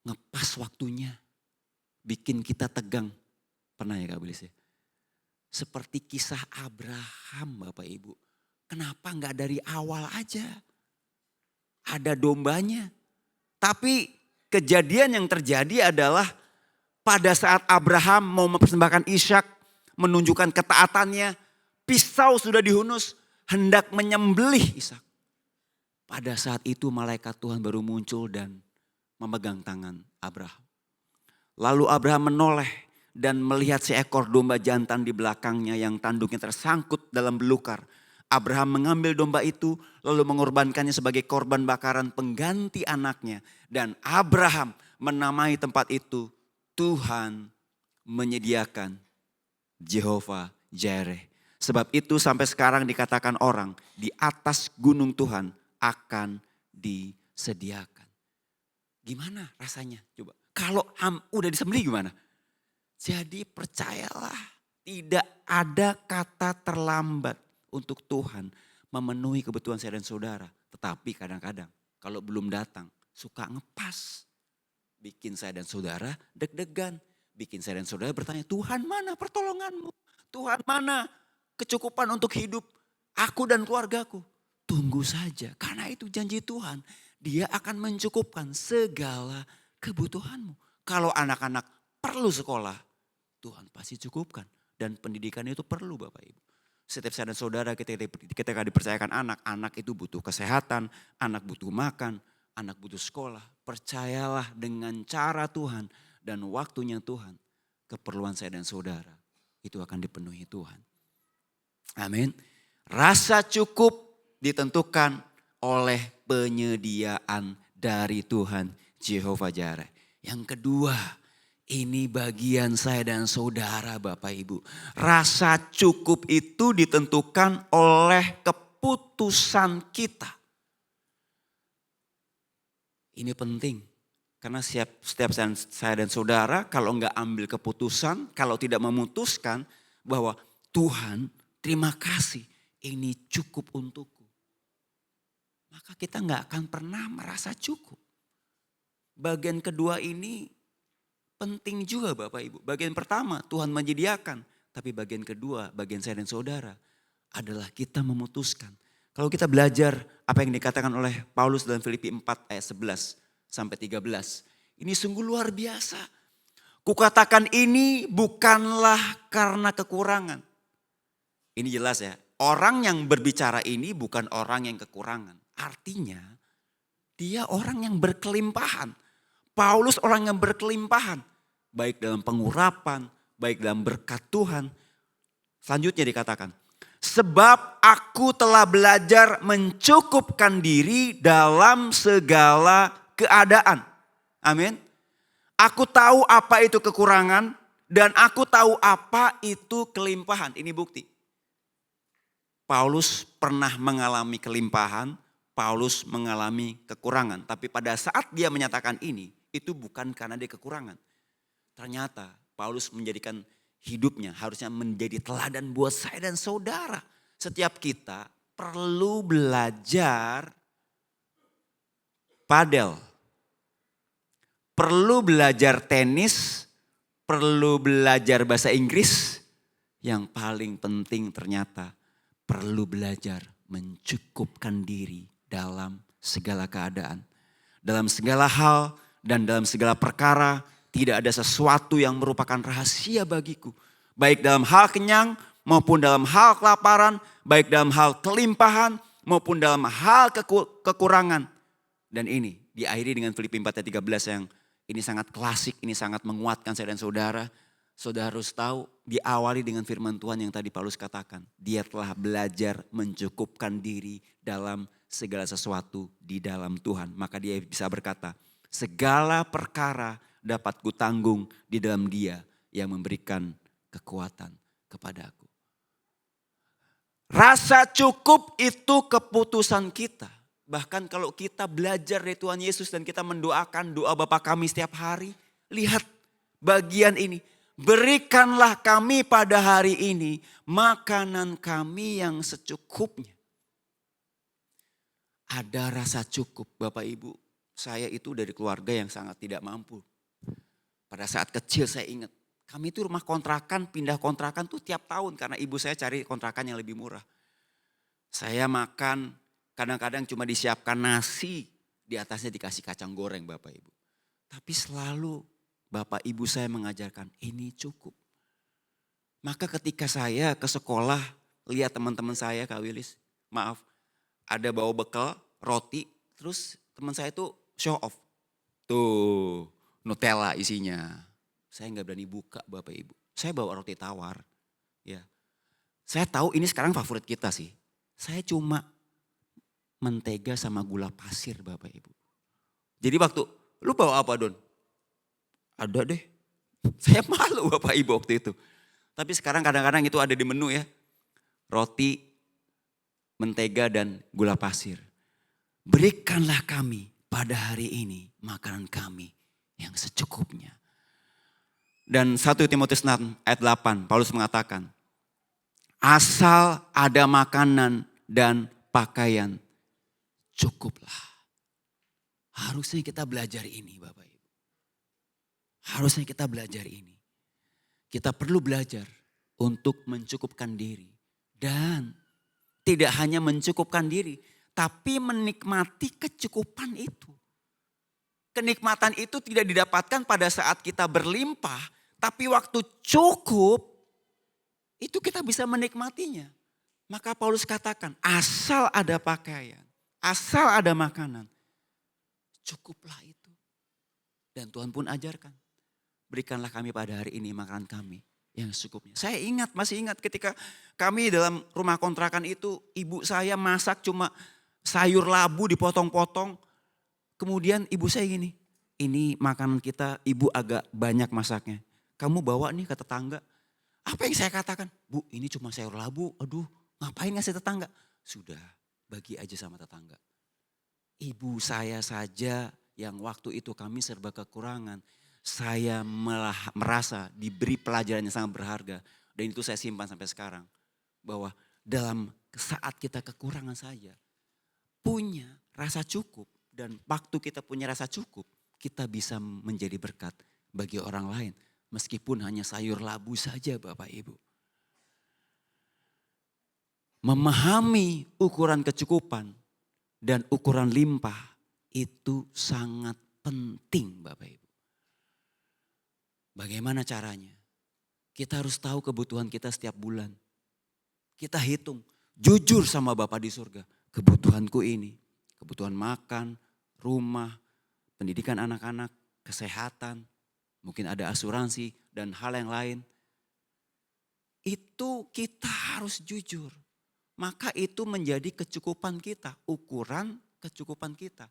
ngepas waktunya. Bikin kita tegang. Pernah ya Kak Belis ya? Seperti kisah Abraham Bapak Ibu. Kenapa gak dari awal aja? Ada dombanya. Tapi kejadian yang terjadi adalah pada saat Abraham mau mempersembahkan Ishak. Menunjukkan ketaatannya. Pisau sudah dihunus. Hendak menyembelih Ishak. Pada saat itu malaikat Tuhan baru muncul dan memegang tangan Abraham. Lalu Abraham menoleh dan melihat seekor domba jantan di belakangnya yang tanduknya tersangkut dalam belukar. Abraham mengambil domba itu lalu mengorbankannya sebagai korban bakaran pengganti anaknya. Dan Abraham menamai tempat itu Tuhan menyediakan Jehovah Jireh. Sebab itu sampai sekarang dikatakan orang di atas gunung Tuhan akan disediakan. Gimana rasanya? Coba. Kalau udah disembelih gimana? Jadi percayalah tidak ada kata terlambat untuk Tuhan memenuhi kebutuhan saya dan saudara. Tetapi kadang-kadang kalau belum datang suka ngepas. Bikin saya dan saudara deg-degan. Bikin saya dan saudara bertanya, Tuhan mana pertolonganmu? Tuhan mana kecukupan untuk hidup aku dan keluargaku? Tunggu saja, karena itu janji Tuhan. Dia akan mencukupkan segala kebutuhanmu. Kalau anak-anak perlu sekolah, Tuhan pasti cukupkan. Dan pendidikan itu perlu Bapak Ibu. Setiap saya dan saudara ketika dipercayakan anak itu butuh kesehatan, anak butuh makan, anak butuh sekolah. Percayalah dengan cara Tuhan dan waktunya Tuhan. Keperluan saya dan saudara itu akan dipenuhi Tuhan. Amin. Rasa cukup ditentukan oleh penyediaan dari Tuhan Jehovah Jireh. Yang kedua, ini bagian saya dan saudara Bapak Ibu. Rasa cukup itu ditentukan oleh keputusan kita. Ini penting. Karena setiap saya dan saudara kalau enggak ambil keputusan, kalau tidak memutuskan bahwa Tuhan terima kasih ini cukup untukku. Maka kita nggak akan pernah merasa cukup. Bagian kedua ini penting juga Bapak Ibu. Bagian pertama Tuhan menyediakan. Tapi bagian kedua, bagian saya dan saudara adalah kita memutuskan. Kalau kita belajar apa yang dikatakan oleh Paulus dalam Filipi 4 ayat 11 sampai 13. Ini sungguh luar biasa. Kukatakan ini bukanlah karena kekurangan. Ini jelas ya. Orang yang berbicara ini bukan orang yang kekurangan. Artinya dia orang yang berkelimpahan. Paulus orang yang berkelimpahan. Baik dalam pengurapan, baik dalam berkat Tuhan. Selanjutnya dikatakan. Sebab aku telah belajar mencukupkan diri dalam segala keadaan. Amin. Aku tahu apa itu kekurangan dan aku tahu apa itu kelimpahan. Ini bukti. Paulus pernah mengalami kelimpahan, Paulus mengalami kekurangan. Tapi pada saat dia menyatakan ini, itu bukan karena dia kekurangan. Ternyata Paulus menjadikan hidupnya harusnya menjadi teladan buat saya dan saudara. Setiap kita perlu belajar padel, perlu belajar tenis, perlu belajar bahasa Inggris. Yang paling penting ternyata perlu belajar mencukupkan diri dalam segala keadaan. Dalam segala hal dan dalam segala perkara tidak ada sesuatu yang merupakan rahasia bagiku. Baik dalam hal kenyang maupun dalam hal kelaparan, baik dalam hal kelimpahan maupun dalam hal kekurangan. Dan ini diakhiri dengan Filipi 4 ayat 13 yang ini sangat klasik, ini sangat menguatkan saya dan saudara. Saudara harus tahu diawali dengan firman Tuhan yang tadi Paulus katakan. Dia telah belajar mencukupkan diri dalam segala sesuatu di dalam Tuhan. Maka dia bisa berkata, segala perkara dapat kutanggung di dalam Dia yang memberikan kekuatan kepadaku. Rasa cukup itu keputusan kita. Bahkan kalau kita belajar dari Tuhan Yesus dan kita mendoakan doa Bapa kami setiap hari. Lihat bagian ini. Berikanlah kami pada hari ini makanan kami yang secukupnya. Ada rasa cukup Bapak Ibu. Saya itu dari keluarga yang sangat tidak mampu. Pada saat kecil saya ingat. Kami itu rumah kontrakan, pindah kontrakan tuh tiap tahun. Karena ibu saya cari kontrakan yang lebih murah. Saya makan. Kadang-kadang cuma disiapkan nasi, di atasnya dikasih kacang goreng Bapak Ibu. Tapi selalu Bapak Ibu saya mengajarkan ini cukup. Maka ketika saya ke sekolah, lihat teman-teman saya Kak Wilis, maaf, ada bawa bekal, roti, terus teman saya itu show off. Tuh, Nutella isinya. Saya nggak berani buka Bapak Ibu. Saya bawa roti tawar. Ya, saya tahu ini sekarang favorit kita sih. Saya cuma mentega sama gula pasir Bapak Ibu. Jadi waktu, lu bawa apa Don? Ada deh. Saya malu Bapak Ibu waktu itu. Tapi sekarang kadang-kadang itu ada di menu ya. Roti, mentega dan gula pasir. Berikanlah kami pada hari ini makanan kami yang secukupnya. Dan 1 Timotius 6 ayat 8 Paulus mengatakan. Asal ada makanan dan pakaian, cukuplah. Harusnya kita belajar ini Bapak Ibu. Harusnya kita belajar ini. Kita perlu belajar untuk mencukupkan diri. Dan tidak hanya mencukupkan diri. Tapi menikmati kecukupan itu. Kenikmatan itu tidak didapatkan pada saat kita berlimpah. Tapi waktu cukup itu kita bisa menikmatinya. Maka Paulus katakan asal ada pakaian, asal ada makanan, cukuplah itu. Dan Tuhan pun ajarkan, berikanlah kami pada hari ini makanan kami yang secukupnya. Saya ingat, masih ingat ketika kami dalam rumah kontrakan itu, ibu saya masak cuma sayur labu dipotong-potong. Kemudian ibu saya gini, ini makanan kita ibu agak banyak masaknya. Kamu bawa nih ke tetangga. Apa yang saya katakan? Bu, ini cuma sayur labu, aduh. Ngapain ngasih tetangga? Sudah, bagi aja sama tetangga. Ibu saya saja yang waktu itu kami serba kekurangan. Saya merasa diberi pelajaran yang sangat berharga. Dan itu saya simpan sampai sekarang. Bahwa dalam saat kita kekurangan saja. Punya rasa cukup. Dan waktu kita punya rasa cukup. Kita bisa menjadi berkat bagi orang lain. Meskipun hanya sayur labu saja Bapak Ibu. Memahami ukuran kecukupan dan ukuran limpah itu sangat penting Bapak Ibu. Bagaimana caranya? Kita harus tahu kebutuhan kita setiap bulan. Kita hitung, jujur sama Bapa di surga. Kebutuhanku ini, kebutuhan makan, rumah, pendidikan anak-anak, kesehatan, mungkin ada asuransi dan hal yang lain. Itu kita harus jujur. Maka itu menjadi kecukupan kita, ukuran kecukupan kita.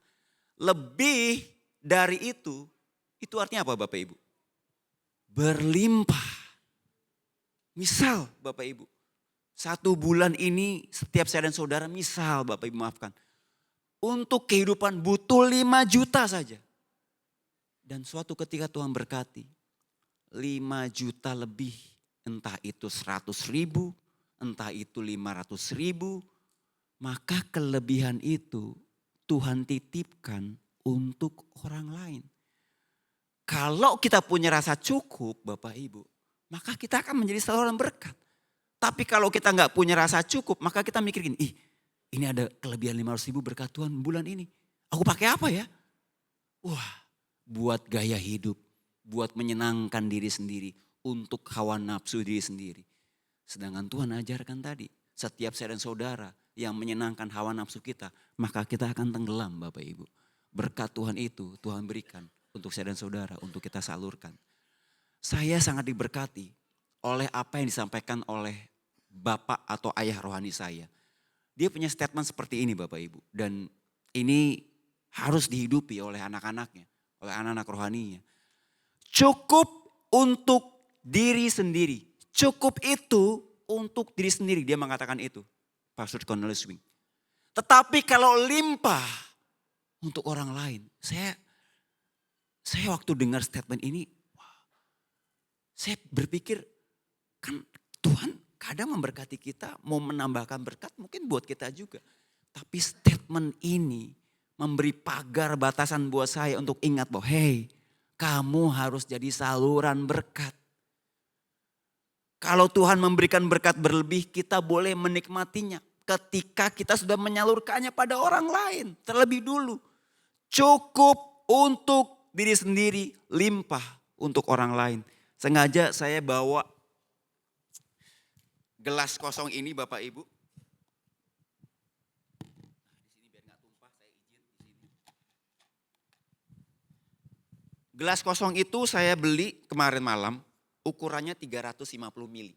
Lebih dari itu Itu artinya apa Bapak Ibu? Berlimpah. Misal Bapak Ibu, 1 bulan ini setiap saya dan saudara, misal Bapak Ibu maafkan, untuk kehidupan butuh 5 juta saja. Dan suatu ketika Tuhan berkati 5 juta lebih, entah itu 100.000, entah itu 500.000, maka kelebihan itu Tuhan titipkan untuk orang lain. Kalau kita punya rasa cukup Bapak Ibu, maka kita akan menjadi saluran berkat. Tapi kalau kita nggak punya rasa cukup, maka kita mikir gini, ini ada kelebihan 500.000 berkat Tuhan bulan ini. Aku pakai apa ya? Wah, buat gaya hidup, buat menyenangkan diri sendiri, untuk hawa nafsu diri sendiri. Sedangkan Tuhan ajarkan tadi, setiap saya dan saudara yang menyenangkan hawa nafsu kita, maka kita akan tenggelam Bapak Ibu. Berkat Tuhan itu Tuhan berikan untuk saya dan saudara, untuk kita salurkan. Saya sangat diberkati oleh apa yang disampaikan oleh Bapak atau ayah rohani saya. Dia punya statement seperti ini Bapak Ibu. Dan ini harus dihidupi oleh anak-anaknya, oleh anak-anak rohaninya. Cukup untuk diri sendiri. Cukup itu untuk diri sendiri, dia mengatakan itu. Pastor Cornelius Wing. Tetapi kalau limpah untuk orang lain. Saya waktu dengar statement ini, saya berpikir kan Tuhan kadang memberkati kita, mau menambahkan berkat mungkin buat kita juga. Tapi statement ini memberi pagar batasan buat saya untuk ingat bahwa hey, kamu harus jadi saluran berkat. Kalau Tuhan memberikan berkat berlebih, kita boleh menikmatinya ketika kita sudah menyalurkannya pada orang lain terlebih dulu. Cukup untuk diri sendiri, limpah untuk orang lain. Sengaja saya bawa gelas kosong ini Bapak Ibu. Gelas kosong itu saya beli kemarin malam, ukurannya 350 mili.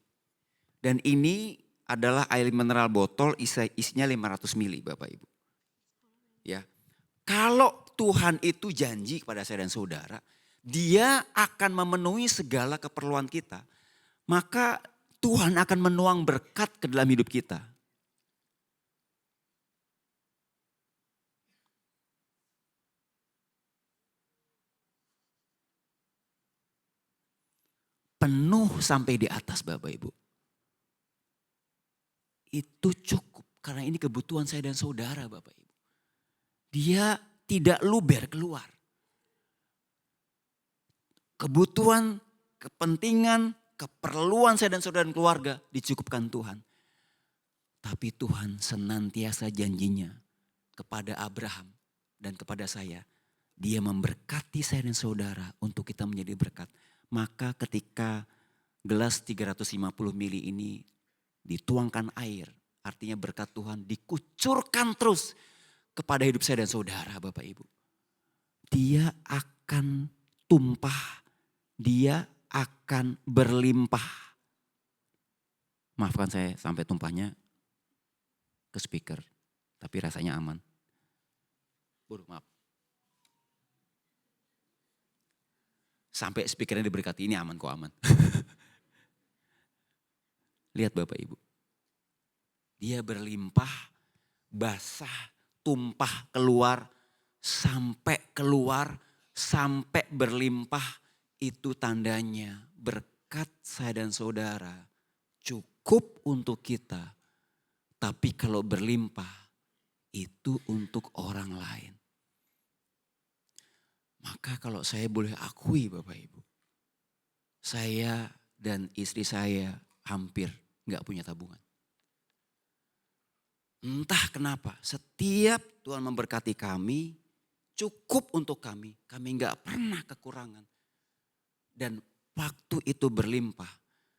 Dan ini adalah air mineral botol isinya 500 mili Bapak Ibu. Ya. Kalau Tuhan itu janji kepada saya dan saudara, Dia akan memenuhi segala keperluan kita. Maka Tuhan akan menuang berkat ke dalam hidup kita. Penuh sampai di atas Bapak Ibu. Itu cukup karena ini kebutuhan saya dan saudara Bapak Ibu. Dia tidak luber keluar. Kebutuhan, kepentingan, keperluan saya dan saudara dan keluarga dicukupkan Tuhan. Tapi Tuhan senantiasa janjinya kepada Abraham dan kepada saya. Dia memberkati saya dan saudara untuk kita menjadi berkat. Maka ketika gelas 350 mili ini dituangkan air, artinya berkat Tuhan dikucurkan terus kepada hidup saya dan saudara Bapak Ibu. Dia akan tumpah, dia akan berlimpah. Maafkan saya sampai tumpahnya ke speaker, tapi rasanya aman. Maaf. Sampai speakernya diberkati, ini aman kok aman. Lihat Bapak Ibu. Dia berlimpah, basah, tumpah keluar, sampai berlimpah. Itu tandanya berkat saya dan saudara cukup untuk kita. Tapi kalau berlimpah itu untuk orang lain. Maka kalau saya boleh akui Bapak Ibu, saya dan istri saya hampir gak punya tabungan. Entah kenapa setiap Tuhan memberkati kami, cukup untuk kami gak pernah kekurangan. Dan waktu itu berlimpah,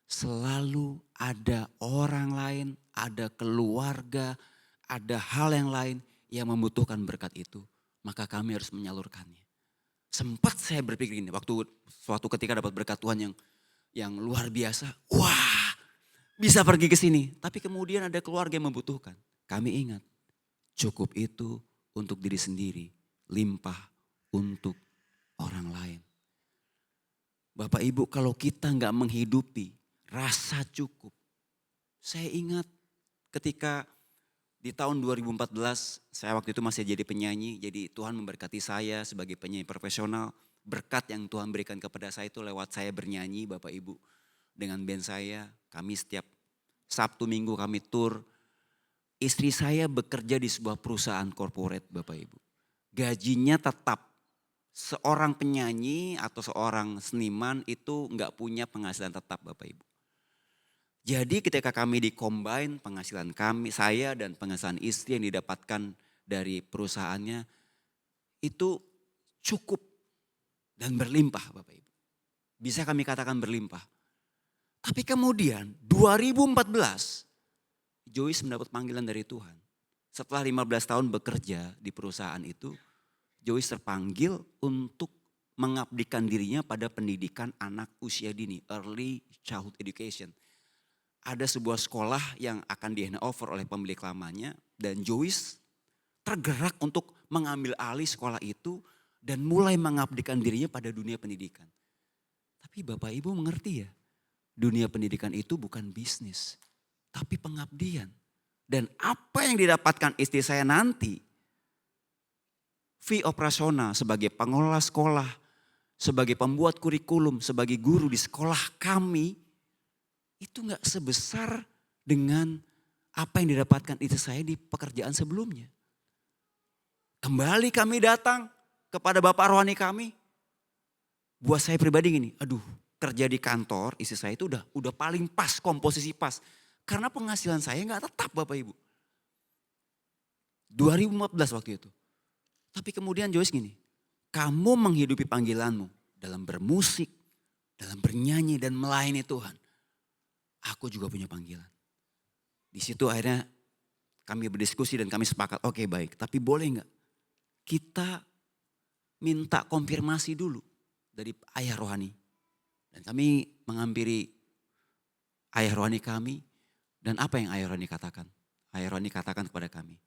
selalu ada orang lain, ada keluarga, ada hal yang lain yang membutuhkan berkat itu. Maka kami harus menyalurkannya. Sempat saya berpikir gini, suatu ketika dapat berkat Tuhan yang luar biasa. Wah, bisa pergi ke sini. Tapi kemudian ada keluarga yang membutuhkan. Kami ingat, cukup itu untuk diri sendiri, limpah untuk orang lain. Bapak Ibu, kalau kita nggak menghidupi rasa cukup. Saya ingat ketika di tahun 2014, saya waktu itu masih jadi penyanyi. Jadi Tuhan memberkati saya sebagai penyanyi profesional. Berkat yang Tuhan berikan kepada saya itu lewat saya bernyanyi Bapak Ibu. Dengan band saya, kami setiap Sabtu Minggu kami tur. Istri saya bekerja di sebuah perusahaan corporate Bapak Ibu. Gajinya tetap. Seorang penyanyi atau seorang seniman itu nggak punya penghasilan tetap Bapak Ibu. Jadi ketika kami di-combine penghasilan kami, saya dan penghasilan istri yang didapatkan dari perusahaannya itu cukup dan berlimpah Bapak Ibu. Bisa kami katakan berlimpah. Tapi kemudian 2014 Joyce mendapat panggilan dari Tuhan. Setelah 15 tahun bekerja di perusahaan itu, Joyce terpanggil untuk mengabdikan dirinya pada pendidikan anak usia dini, early childhood education. Ada sebuah sekolah yang akan di-handover oleh pemilik lamanya dan Joyce tergerak untuk mengambil alih sekolah itu dan mulai mengabdikan dirinya pada dunia pendidikan. Tapi Bapak Ibu mengerti ya, dunia pendidikan itu bukan bisnis, tapi pengabdian. Dan apa yang didapatkan istri saya nanti, fee operasional sebagai pengelola sekolah, sebagai pembuat kurikulum, sebagai guru di sekolah kami, itu gak sebesar dengan apa yang didapatkan istri saya di pekerjaan sebelumnya. Kembali kami datang kepada Bapak rohani kami. Buat saya pribadi gini, aduh kerja di kantor istri saya itu udah paling pas, komposisi pas. Karena penghasilan saya gak tetap Bapak Ibu. 2014 waktu itu. Tapi kemudian Joyce gini, kamu menghidupi panggilanmu dalam bermusik, dalam bernyanyi dan melayani Tuhan. Aku juga punya panggilan. Di situ akhirnya kami berdiskusi dan kami sepakat, oke baik. Tapi boleh gak kita minta konfirmasi dulu dari ayah rohani. Dan kami menghampiri ayah rohani kami. Dan apa yang ayah rohani katakan? Ayah rohani katakan kepada kami,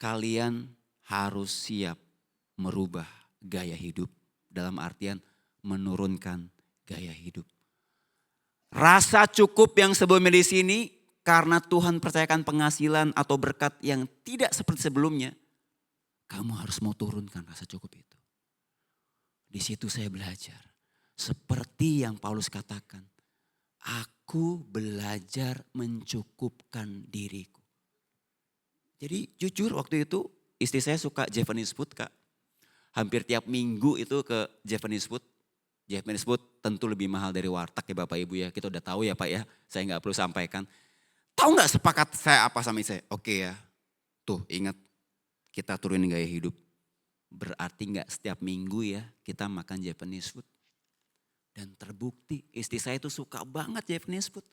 kalian harus siap merubah gaya hidup. Dalam artian menurunkan gaya hidup. Rasa cukup yang sebelumnya di sini karena Tuhan percayakan penghasilan atau berkat yang tidak seperti sebelumnya. Kamu harus mau turunkan rasa cukup itu. Di situ saya belajar. Seperti yang Paulus katakan. Aku belajar mencukupkan diriku. Jadi jujur waktu itu istri saya suka Japanese food Kak. Hampir tiap minggu itu ke Japanese food. Japanese food tentu lebih mahal dari warteg ya Bapak Ibu ya. Kita udah tahu ya Pak ya. Saya gak perlu sampaikan. Tahu gak sepakat saya apa sama istri saya? Oke ya. Tuh ingat kita turunin gaya hidup. Berarti gak setiap minggu ya kita makan Japanese food. Dan terbukti istri saya itu suka banget Japanese food.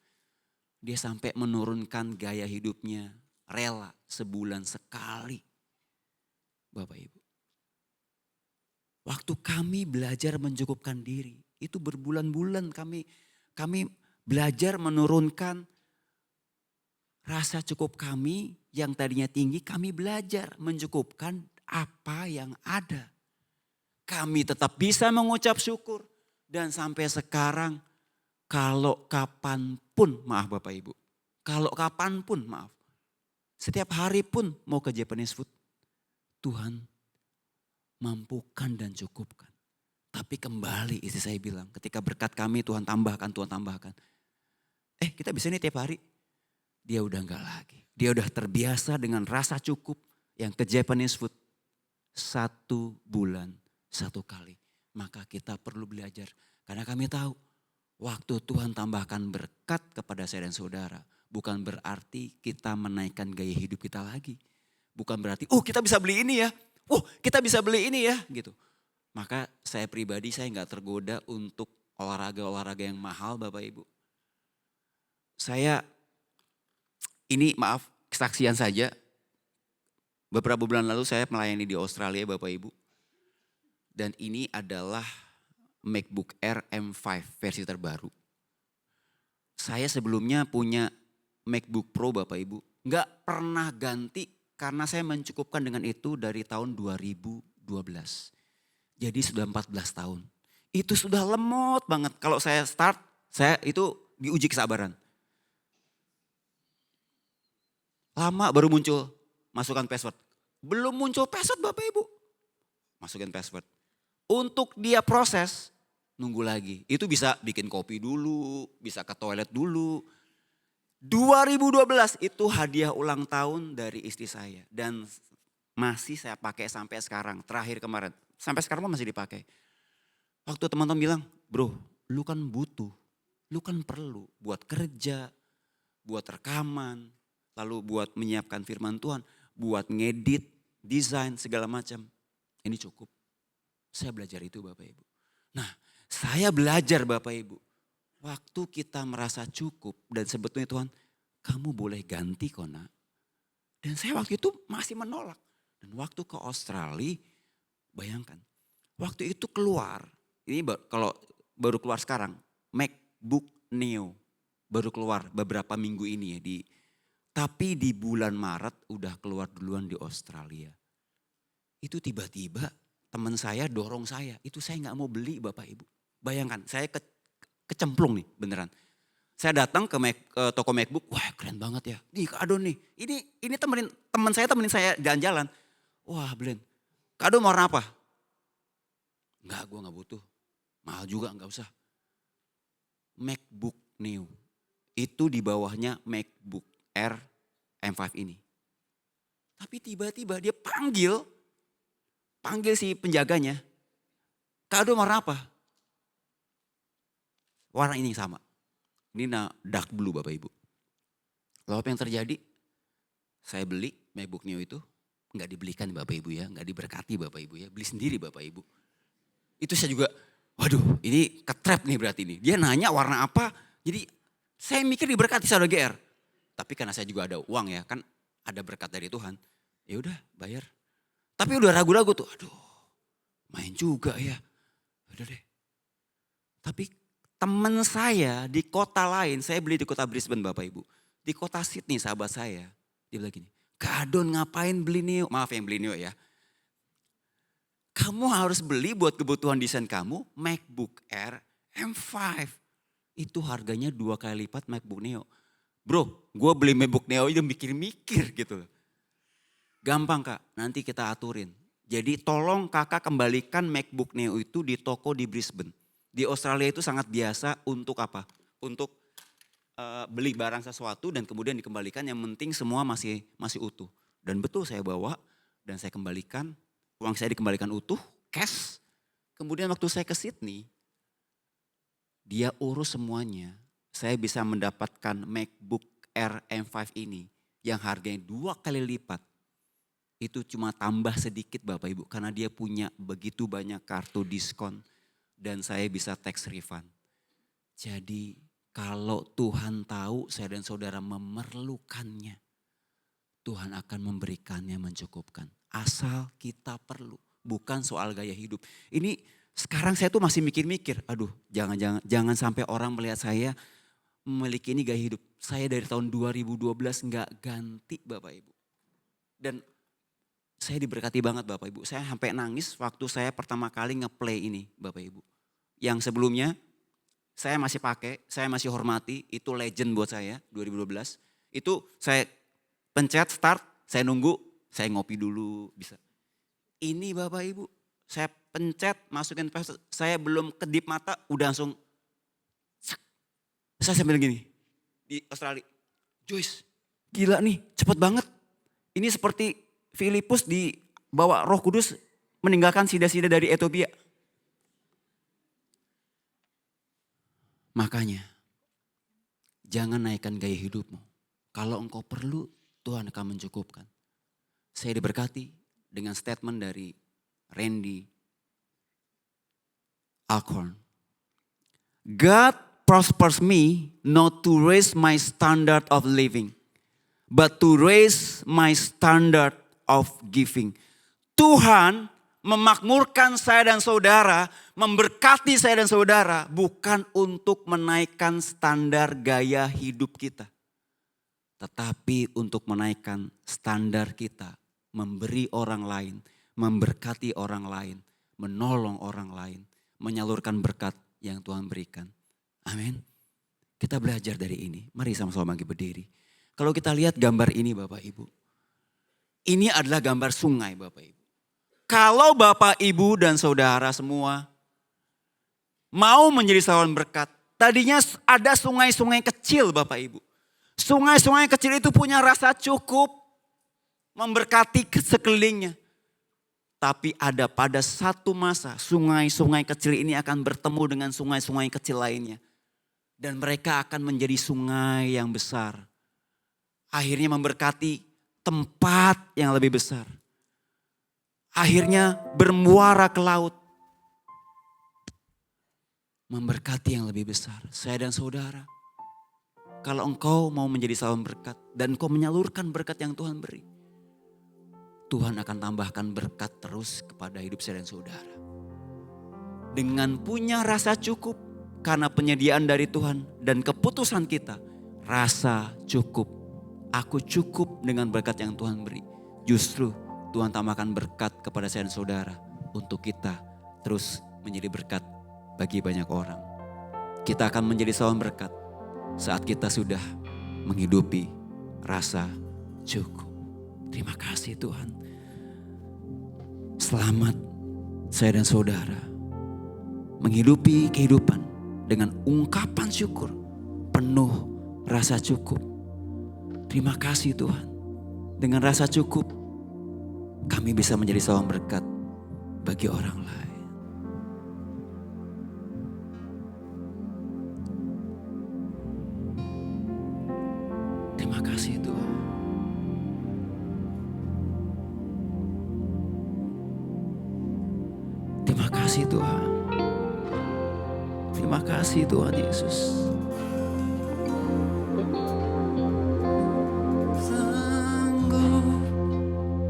Dia sampai menurunkan gaya hidupnya. Rela sebulan sekali. Bapak Ibu. Waktu kami belajar mencukupkan diri. Itu berbulan-bulan kami belajar menurunkan rasa cukup kami yang tadinya tinggi. Kami belajar mencukupkan apa yang ada. Kami tetap bisa mengucap syukur. Dan sampai sekarang kalau kapanpun, maaf Bapak Ibu. Kalau kapanpun, maaf. Setiap hari pun mau ke Japanese food. Tuhan mampukan dan cukupkan. Tapi kembali istri saya bilang, ketika berkat kami Tuhan tambahkan, Tuhan tambahkan. Kita bisa nih tiap hari. Dia udah enggak lagi. Dia udah terbiasa dengan rasa cukup yang ke Japanese food. 1 bulan 1 kali. Maka kita perlu belajar. Karena kami tahu waktu Tuhan tambahkan berkat kepada saya dan saudara. Bukan berarti kita menaikkan gaya hidup kita lagi. Bukan berarti kita bisa beli ini ya. Kita bisa beli ini ya gitu. Maka saya pribadi saya gak tergoda untuk olahraga-olahraga yang mahal Bapak Ibu. Ini maaf kesaksian saja. Beberapa bulan lalu saya melayani di Australia Bapak Ibu. Dan ini adalah MacBook Air M5 versi terbaru. Saya sebelumnya punya MacBook Pro Bapak Ibu. Gak pernah ganti karena saya mencukupkan dengan itu dari tahun 2012. Jadi sudah 14 tahun. Itu sudah lemot banget. Kalau saya start, saya itu diuji kesabaran. Lama baru muncul, masukkan password. Belum muncul password Bapak Ibu. Masukin password. Untuk dia proses, nunggu lagi. Itu bisa bikin kopi dulu, bisa ke toilet dulu. 2012 itu hadiah ulang tahun dari istri saya. Dan masih saya pakai sampai sekarang, terakhir kemarin. Sampai sekarang masih dipakai. Waktu teman-teman bilang, bro lu kan butuh, lu kan perlu buat kerja, buat rekaman, lalu buat menyiapkan firman Tuhan, buat ngedit, desain segala macam. Ini cukup. Saya belajar itu Bapak Ibu. Nah saya belajar Bapak Ibu. Waktu kita merasa cukup dan sebetulnya Tuhan kamu boleh ganti kok nak. Dan saya waktu itu masih menolak. Dan waktu ke Australia bayangkan. Waktu itu keluar. Ini kalau baru keluar sekarang, MacBook Neo baru keluar beberapa minggu ini ya. Tapi di bulan Maret udah keluar duluan di Australia. Itu tiba-tiba teman saya dorong saya, itu saya nggak mau beli Bapak Ibu. Bayangkan saya kecemplung nih beneran. Saya datang ke toko MacBook, wah keren banget ya. Nih kado nih, ini teman saya jalan-jalan. Wah Blen, kado mau warna apa? Enggak, gue nggak butuh. Mahal juga nggak usah. MacBook Neo. Itu di bawahnya MacBook Air M5 ini. Tapi tiba-tiba dia panggil si penjaganya. Kado warna apa? Warna ini sama. Ini dark blue Bapak Ibu. Lalu apa yang terjadi? Saya beli MacBook Neo itu. Nggak dibelikan Bapak Ibu ya. Nggak diberkati Bapak Ibu ya. Beli sendiri Bapak Ibu. Itu saya juga, waduh ini ketrap nih berarti nih. Dia nanya warna apa, jadi saya mikir diberkati saudara GR. Tapi karena saya juga ada uang ya, kan ada berkat dari Tuhan. Ya udah bayar. Tapi udah ragu-ragu tuh, aduh main juga ya. Udah deh. Tapi teman saya di kota lain, saya beli di kota Brisbane Bapak Ibu. Di kota Sydney sahabat saya, dia bilang gini, Kadon ngapain beli Neo? Maaf yang beli Neo ya. Kamu harus beli buat kebutuhan desain kamu MacBook Air M5. Itu harganya 2 kali lipat MacBook Neo. Bro, gue beli MacBook Neo aja mikir-mikir gitu. Gampang kak, nanti kita aturin. Jadi tolong kakak kembalikan MacBook Neo itu di toko di Brisbane. Di Australia itu sangat biasa untuk apa? Untuk beli barang sesuatu dan kemudian dikembalikan. Yang penting semua masih utuh. Dan betul saya bawa dan saya kembalikan. Uang saya dikembalikan utuh, cash. Kemudian waktu saya ke Sydney, dia urus semuanya. Saya bisa mendapatkan MacBook Air M5 ini yang harganya 2 kali lipat. Itu cuma tambah sedikit Bapak Ibu karena dia punya begitu banyak kartu diskon dan saya bisa tax refund. Jadi kalau Tuhan tahu saya dan saudara memerlukannya, Tuhan akan memberikannya mencukupkan. Asal kita perlu, bukan soal gaya hidup. Ini sekarang saya tuh masih mikir-mikir, aduh jangan sampai orang melihat saya memiliki ini gaya hidup. Saya dari tahun 2012 nggak ganti Bapak Ibu. Dan saya diberkati banget Bapak Ibu. Saya sampai nangis waktu saya pertama kali ngeplay ini Bapak Ibu. Yang sebelumnya saya masih pakai, saya masih hormati, itu legend buat saya 2012. Itu saya pencet start, saya nunggu, saya ngopi dulu bisa. Ini Bapak Ibu, saya pencet masukin password, saya belum kedip mata udah langsung. Saya sambil gini di Australia, Joyce gila nih cepet banget. Ini seperti Filipus dibawa Roh Kudus meninggalkan sida-sida dari Ethiopia. Makanya jangan naikkan gaya hidupmu. Kalau engkau perlu Tuhan akan mencukupkan. Saya diberkati dengan statement dari Randy Alcorn. God prospers me not to raise my standard of living, but to raise my standard of giving. Tuhan memakmurkan saya dan saudara, memberkati saya dan saudara bukan untuk menaikkan standar gaya hidup kita. Tetapi untuk menaikkan standar kita, memberi orang lain, memberkati orang lain, menolong orang lain, menyalurkan berkat yang Tuhan berikan. Amin. Kita belajar dari ini. Mari sama-sama bangkit berdiri. Kalau kita lihat gambar ini Bapak Ibu. Ini adalah gambar sungai Bapak Ibu. Kalau Bapak Ibu dan saudara semua mau menjadi saluran berkat. Tadinya ada sungai-sungai kecil Bapak Ibu. Sungai-sungai kecil itu punya rasa cukup memberkati sekelilingnya. Tapi ada pada satu masa sungai-sungai kecil ini akan bertemu dengan sungai-sungai kecil lainnya. Dan mereka akan menjadi sungai yang besar. Akhirnya memberkati tempat yang lebih besar. Akhirnya bermuara ke laut. Memberkati yang lebih besar. Saya dan saudara. Kalau engkau mau menjadi saluran berkat dan engkau menyalurkan berkat yang Tuhan beri. Tuhan akan tambahkan berkat terus kepada hidup saya dan saudara. Dengan punya rasa cukup karena penyediaan dari Tuhan dan keputusan kita. Rasa cukup. Aku cukup dengan berkat yang Tuhan beri. Justru Tuhan tambahkan berkat kepada saya dan saudara. Untuk kita terus menjadi berkat bagi banyak orang. Kita akan menjadi saluran berkat saat kita sudah menghidupi rasa cukup. Terima kasih Tuhan. Selamat saya dan saudara menghidupi kehidupan dengan ungkapan syukur penuh rasa cukup. Terima kasih Tuhan. Dengan rasa cukup kami bisa menjadi saluran berkat bagi orang lain. Terima kasih Tuhan. Terima kasih Tuhan. Terima kasih Tuhan Yesus. Sanggup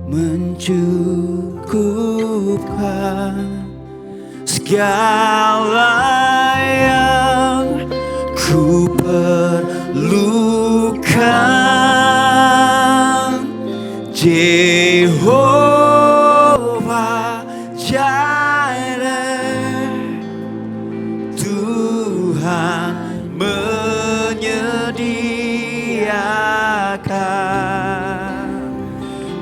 mencukupkan segala yang ku perlukan. Jehovah Jireh, Tuhan menyediakan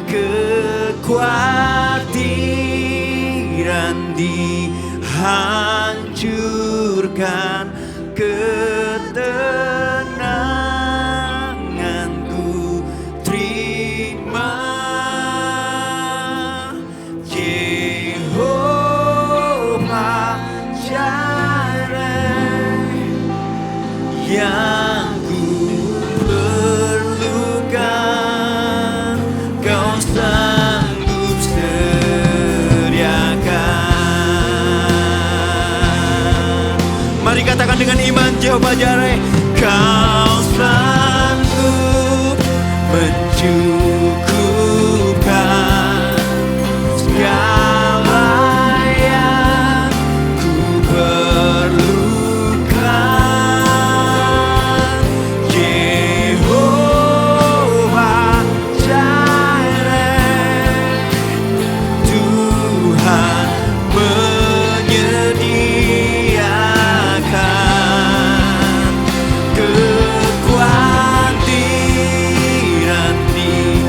kekhawatiran dihancurkan, ketenanganku terima. Jehovah Jireh yang ku perlukan, kau sanggup sediakan. Mari katakan dengan iman, Jehovah Jireh, kau sanggup mencukupkan segala yang ku perlukan. Jehovah Jireh, Tuhan menyediakan kekhawatiran di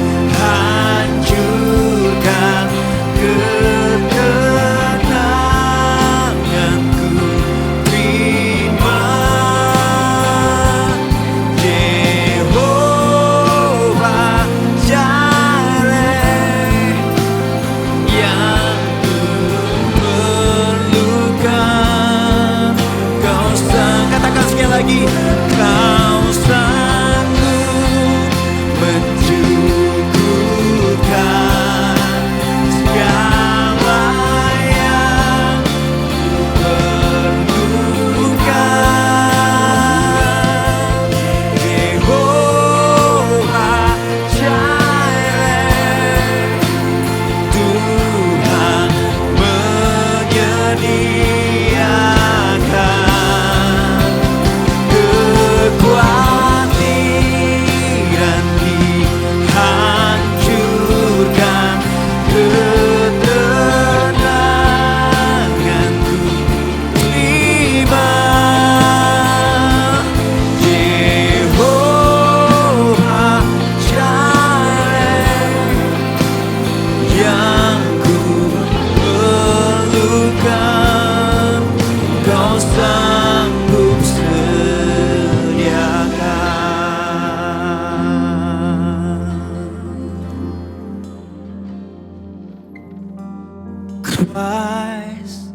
Christ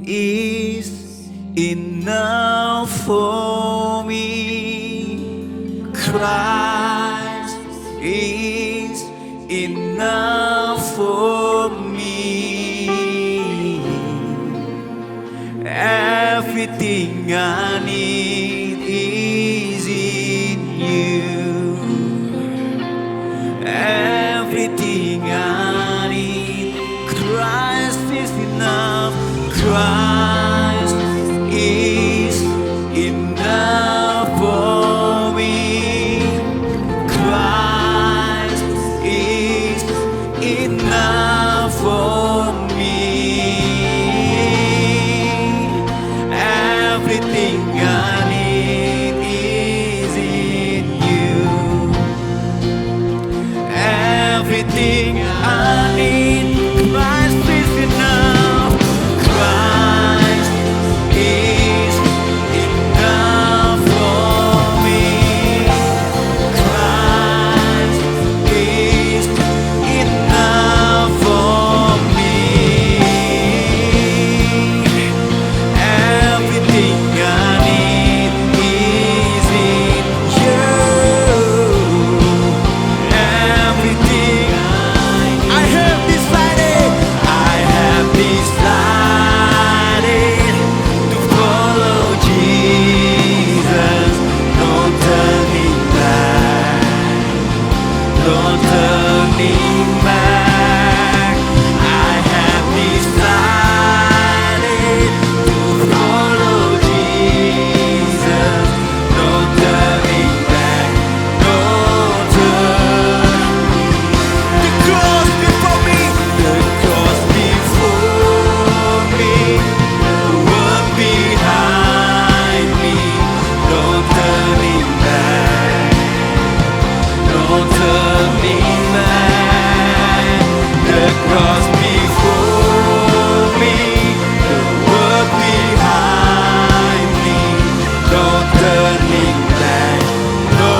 is enough for me. Christ is enough for me. Everything I need is in you. Everything I need, Christ is enough. Christ is enough for me. Christ is enough for me. Everything I need is in you. Everything I need, Christ is enough. Christ is enough for me. Christ is enough for me. Everything I need is in you. Everything I have decided to follow Jesus. No turning back, no turning back. I have decided to follow Jesus. No turning back, no turning. The cross before me, the cross before me, the world behind me. No turning back, no turning back. The cross before me, the world behind me. No turning back, no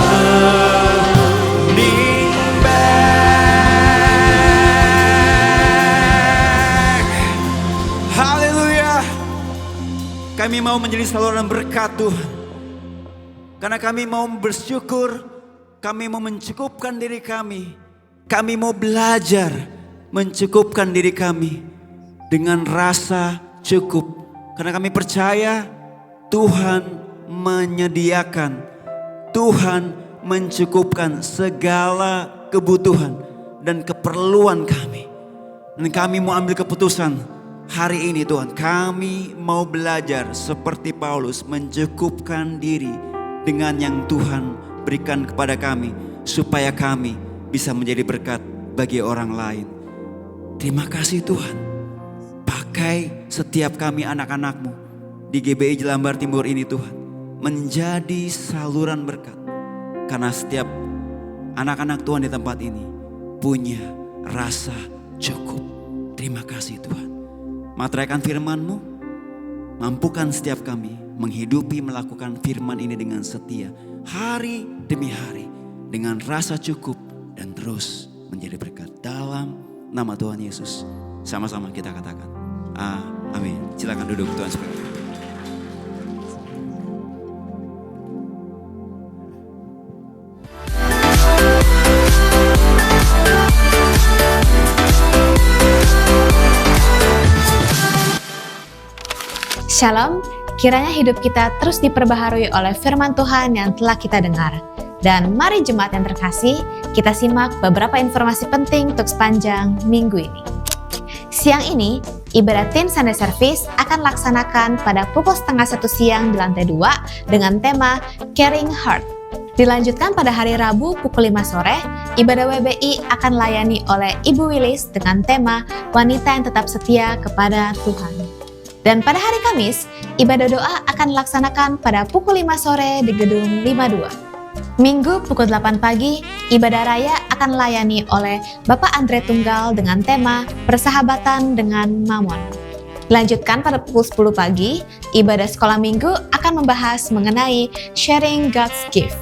turning back. Haleluya. Kami mau menjadi saluran berkat Tuhan. Karena kami mau bersyukur, kami mau mencukupkan diri kami. Kami mau belajar mencukupkan diri kami dengan rasa cukup. Karena kami percaya Tuhan menyediakan, Tuhan mencukupkan segala kebutuhan dan keperluan kami. Dan kami mau ambil keputusan hari ini Tuhan, kami mau belajar seperti Paulus mencukupkan diri dengan yang Tuhan berikan kepada kami, supaya kami bisa menjadi berkat bagi orang lain. Terima kasih Tuhan, pakai setiap kami anak-anak-Mu di GBI Jelambar Timur ini Tuhan, menjadi saluran berkat. Karena setiap anak-anak Tuhan di tempat ini punya rasa cukup. Terima kasih Tuhan. Materaikan firman-Mu, mampukan setiap kami menghidupi, melakukan firman ini dengan setia, hari demi hari, dengan rasa cukup dan terus menjadi berkat. Dalam nama Tuhan Yesus, sama-sama kita katakan amin. Silakan duduk, Tuhan seberkati. Shalom, kiranya hidup kita terus diperbaharui oleh firman Tuhan yang telah kita dengar. Dan mari jemaat yang terkasih, kita simak beberapa informasi penting untuk sepanjang minggu ini. Siang ini, ibadat Teen Sunday Service akan laksanakan pada pukul 12:30 siang di lantai 2 dengan tema Caring Heart. Dilanjutkan pada hari Rabu pukul 5 sore, ibadah WBI akan layani oleh Ibu Willis dengan tema Wanita yang Tetap Setia kepada Tuhan. Dan pada hari Kamis, ibadah doa akan dilaksanakan pada pukul 5 sore di gedung 52. Minggu pukul 8 pagi, ibadah raya akan dilayani oleh Bapak Andre Tunggal dengan tema Persahabatan dengan Mamon. Lanjutkan pada pukul 10 pagi, ibadah sekolah minggu akan membahas mengenai Sharing God's Gift.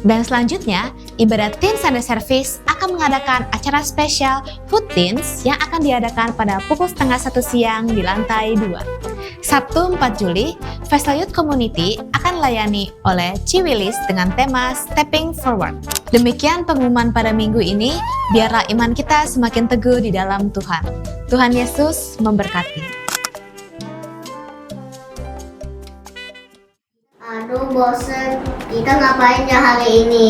Dan selanjutnya, Ibadat Teen Sunday Service akan mengadakan acara spesial Food Teens yang akan diadakan pada pukul 12:30 siang di lantai 2. Sabtu 4 Juli, Vestal Youth Community akan dilayani oleh Ciwilis dengan tema Stepping Forward. Demikian pengumuman pada minggu ini, biarlah iman kita semakin teguh di dalam Tuhan. Tuhan Yesus memberkati. Aduh bosen, kita ngapain ya hari ini?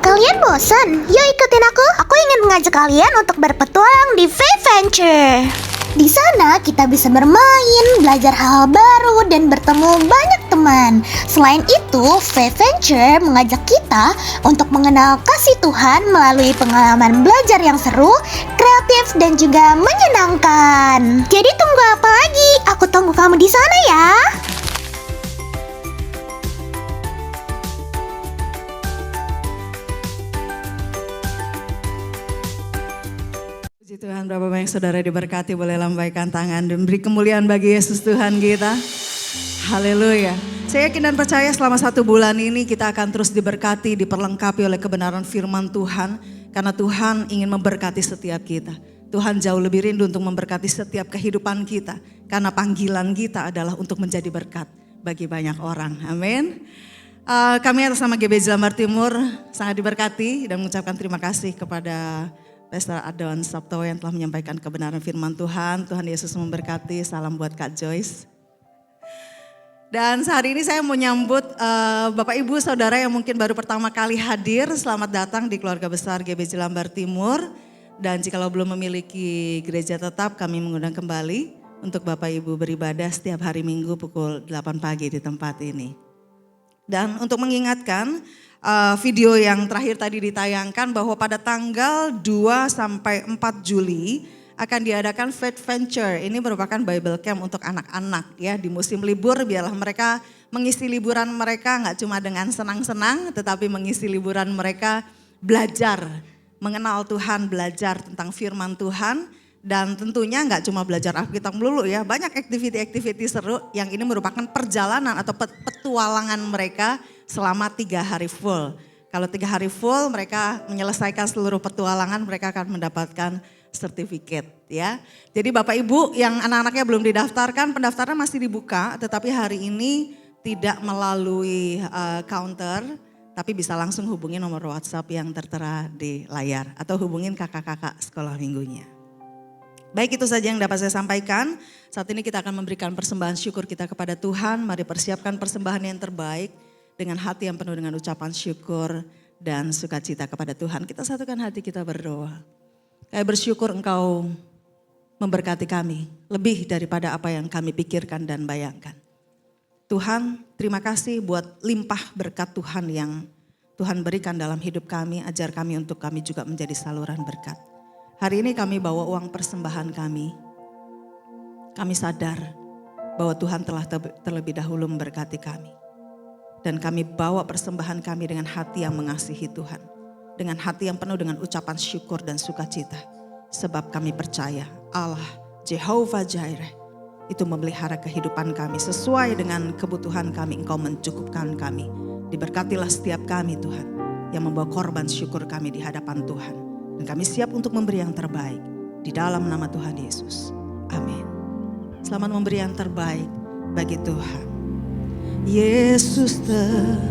Kalian bosan? Yuk ikutin aku. Aku ingin mengajak kalian untuk berpetualang di Faventure. Di sana kita bisa bermain, belajar hal baru, dan bertemu banyak teman. Selain itu, Faventure mengajak kita untuk mengenal kasih Tuhan melalui pengalaman belajar yang seru, kreatif, dan juga menyenangkan. Jadi tunggu apa lagi? Aku tunggu kamu di sana ya. Puji Tuhan, berapa banyak saudara diberkati, boleh lambaikan tangan dan beri kemuliaan bagi Yesus Tuhan kita. Haleluya. Saya yakin dan percaya selama 1 bulan ini kita akan terus diberkati, diperlengkapi oleh kebenaran firman Tuhan. Karena Tuhan ingin memberkati setiap kita. Tuhan jauh lebih rindu untuk memberkati setiap kehidupan kita. Karena panggilan kita adalah untuk menjadi berkat bagi banyak orang. Amin. Kami atas nama GBJ Lambar Timur sangat diberkati dan mengucapkan terima kasih kepada Pastor Adon Sabto yang telah menyampaikan kebenaran firman Tuhan. Tuhan Yesus memberkati. Salam buat Kak Joyce. Dan sehari ini saya mau nyambut Bapak Ibu Saudara yang mungkin baru pertama kali hadir. Selamat datang di keluarga besar GBJ Lambar Timur. Dan jikalau belum memiliki gereja tetap, kami mengundang kembali untuk Bapak Ibu beribadah setiap hari Minggu pukul 8 pagi di tempat ini. Dan untuk mengingatkan, video yang terakhir tadi ditayangkan bahwa pada tanggal 2 sampai 4 Juli akan diadakan Faith Venture. Ini merupakan Bible Camp untuk anak-anak ya di musim libur, biarlah mereka mengisi liburan mereka nggak cuma dengan senang-senang, tetapi mengisi liburan mereka belajar, mengenal Tuhan, belajar tentang firman Tuhan. Dan tentunya nggak cuma belajar Alkitab melulu ya, banyak aktiviti-aktiviti seru yang ini merupakan perjalanan atau petualangan mereka selama 3 hari full. Kalau 3 hari full mereka menyelesaikan seluruh petualangan, mereka akan mendapatkan sertifikat ya. Jadi Bapak Ibu yang anak-anaknya belum didaftarkan, pendaftaran masih dibuka, tetapi hari ini tidak melalui counter, tapi bisa langsung hubungi nomor WhatsApp yang tertera di layar atau hubungin kakak-kakak sekolah minggunya. Baik, itu saja yang dapat saya sampaikan. Saat ini kita akan memberikan persembahan syukur kita kepada Tuhan. Mari persiapkan persembahan yang terbaik dengan hati yang penuh dengan ucapan syukur dan sukacita kepada Tuhan. Kita satukan hati kita berdoa. Kami bersyukur Engkau memberkati kami lebih daripada apa yang kami pikirkan dan bayangkan. Tuhan, terima kasih buat limpah berkat Tuhan yang Tuhan berikan dalam hidup kami. Ajar kami untuk kami juga menjadi saluran berkat. Hari ini kami bawa uang persembahan kami. Kami sadar bahwa Tuhan telah terlebih dahulu memberkati kami. Dan kami bawa persembahan kami dengan hati yang mengasihi Tuhan. Dengan hati yang penuh dengan ucapan syukur dan sukacita. Sebab kami percaya Allah Jehovah Jireh itu memelihara kehidupan kami. Sesuai dengan kebutuhan kami, Engkau mencukupkan kami. Diberkatilah setiap kami Tuhan yang membawa korban syukur kami di hadapan Tuhan. Dan kami siap untuk memberi yang terbaik di dalam nama Tuhan Yesus. Amin. Selamat memberi yang terbaik bagi Tuhan. Yesus terlebih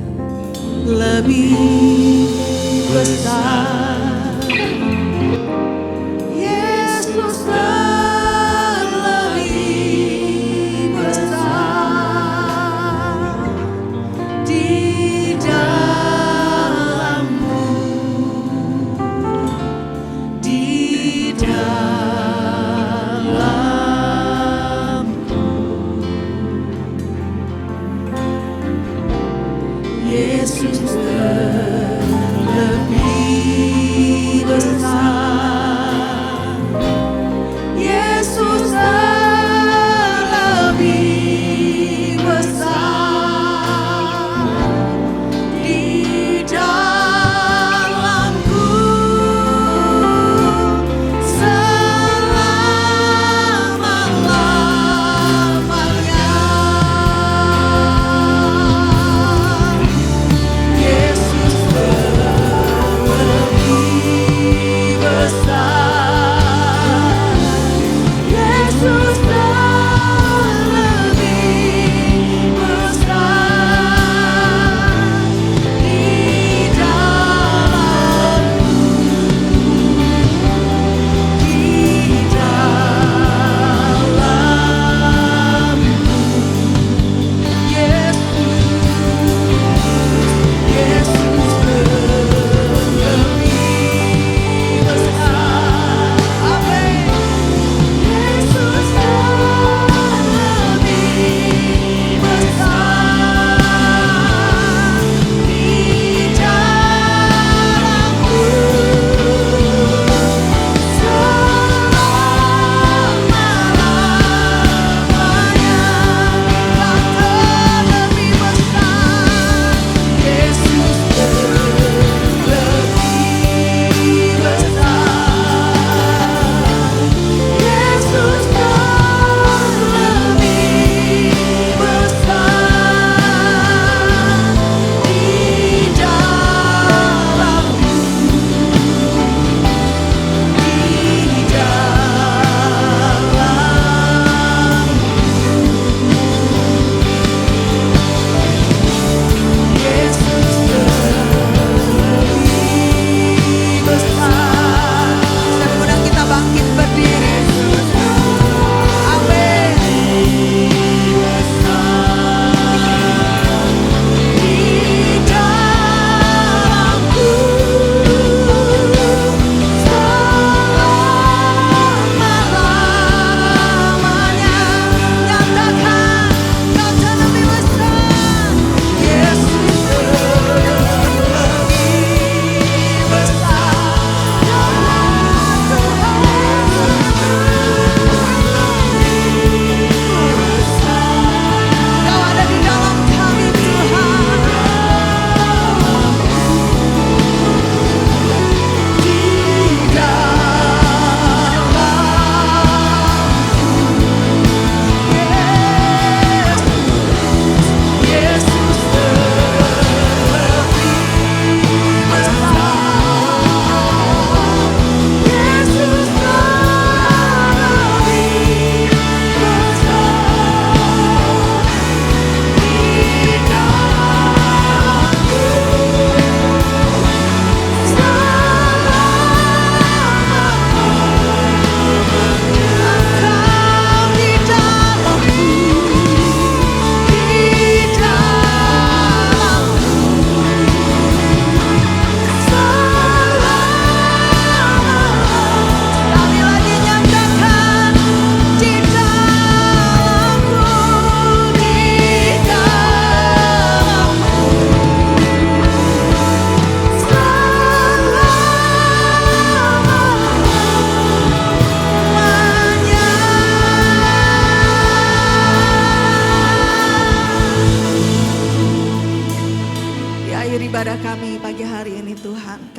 besar. Yesus terlebih besar di dalammu, di dalamku. Yesus terlebih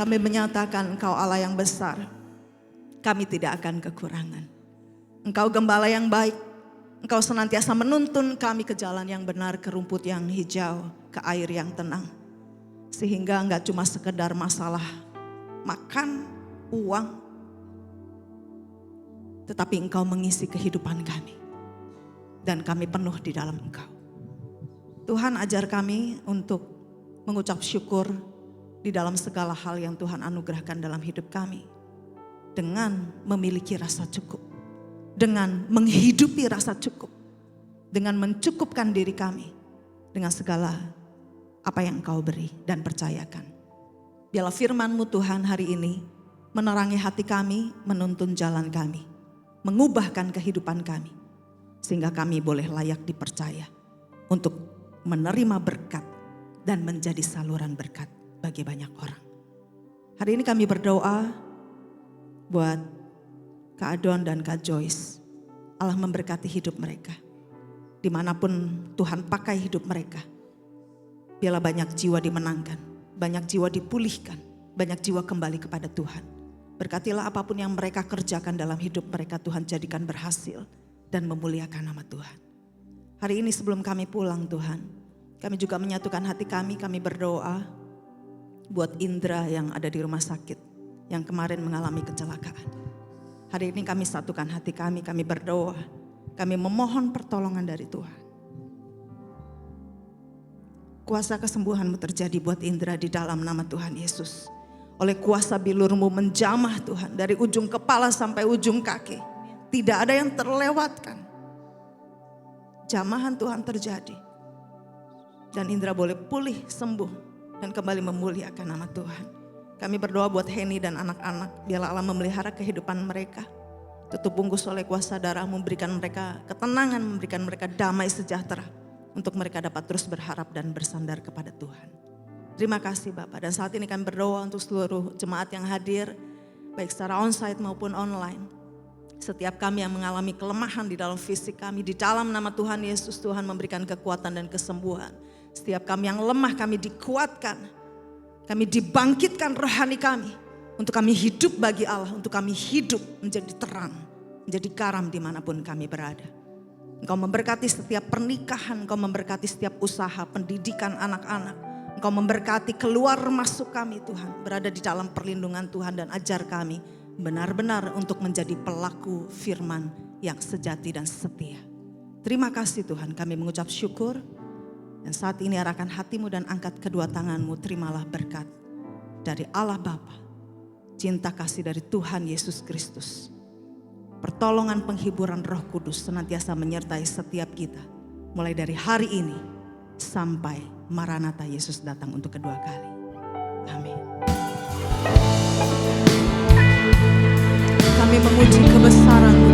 kami menyatakan Engkau Allah yang besar. Kami tidak akan kekurangan. Engkau gembala yang baik. Engkau senantiasa menuntun kami ke jalan yang benar, ke rumput yang hijau, ke air yang tenang. Sehingga enggak cuma sekedar masalah makan, uang, tetapi Engkau mengisi kehidupan kami. Dan kami penuh di dalam Engkau. Tuhan, ajar kami untuk mengucap syukur di dalam segala hal yang Tuhan anugerahkan dalam hidup kami. Dengan memiliki rasa cukup. Dengan menghidupi rasa cukup. Dengan mencukupkan diri kami. Dengan segala apa yang Engkau beri dan percayakan. Biarlah firman-Mu Tuhan hari ini menerangi hati kami, menuntun jalan kami. Mengubahkan kehidupan kami. Sehingga kami boleh layak dipercaya untuk menerima berkat dan menjadi saluran berkat bagi banyak orang. Hari ini kami berdoa buat Kak Adon dan Kak Joyce. Allah memberkati hidup mereka. Dimanapun Tuhan pakai hidup mereka. Biarlah banyak jiwa dimenangkan, banyak jiwa dipulihkan, banyak jiwa kembali kepada Tuhan. Berkatilah apapun yang mereka kerjakan dalam hidup mereka, Tuhan jadikan berhasil dan memuliakan nama Tuhan. Hari ini sebelum kami pulang Tuhan, kami juga menyatukan hati kami berdoa buat Indra yang ada di rumah sakit, yang kemarin mengalami kecelakaan. Hari ini kami satukan hati kami berdoa, kami memohon pertolongan dari Tuhan. Kuasa kesembuhan-Mu terjadi buat Indra di dalam nama Tuhan Yesus. Oleh kuasa bilur-Mu menjamah Tuhan, dari ujung kepala sampai ujung kaki. Tidak ada yang terlewatkan. Jamahan Tuhan terjadi. Dan Indra boleh pulih, sembuh, dan kembali memuliakan nama Tuhan. Kami berdoa buat Henny dan anak-anak. Biarlah Allah memelihara kehidupan mereka. Tutup bungkus oleh kuasa darah, memberikan mereka ketenangan, memberikan mereka damai sejahtera. Untuk mereka dapat terus berharap dan bersandar kepada Tuhan. Terima kasih Bapak. Dan saat ini kami berdoa untuk seluruh jemaat yang hadir. Baik secara onsite maupun online. Setiap kami yang mengalami kelemahan di dalam fisik kami, di dalam nama Tuhan Yesus, Tuhan memberikan kekuatan dan kesembuhan. Setiap kami yang lemah, kami dikuatkan. Kami dibangkitkan rohani kami. Untuk kami hidup bagi Allah, untuk kami hidup menjadi terang, menjadi garam dimanapun kami berada. Engkau memberkati setiap pernikahan, Engkau memberkati setiap usaha, pendidikan anak-anak. Engkau memberkati keluar masuk kami Tuhan, berada di dalam perlindungan Tuhan dan ajar kami benar-benar untuk menjadi pelaku firman yang sejati dan setia. Terima kasih Tuhan, kami mengucap syukur. Dan saat ini arahkan hatimu dan angkat kedua tanganmu, terimalah berkat dari Allah Bapa, cinta kasih dari Tuhan Yesus Kristus, pertolongan penghiburan Roh Kudus senantiasa menyertai setiap kita. Mulai dari hari ini sampai Maranatha Yesus datang untuk kedua kali. Amin. Kami memuji kebesaran-Mu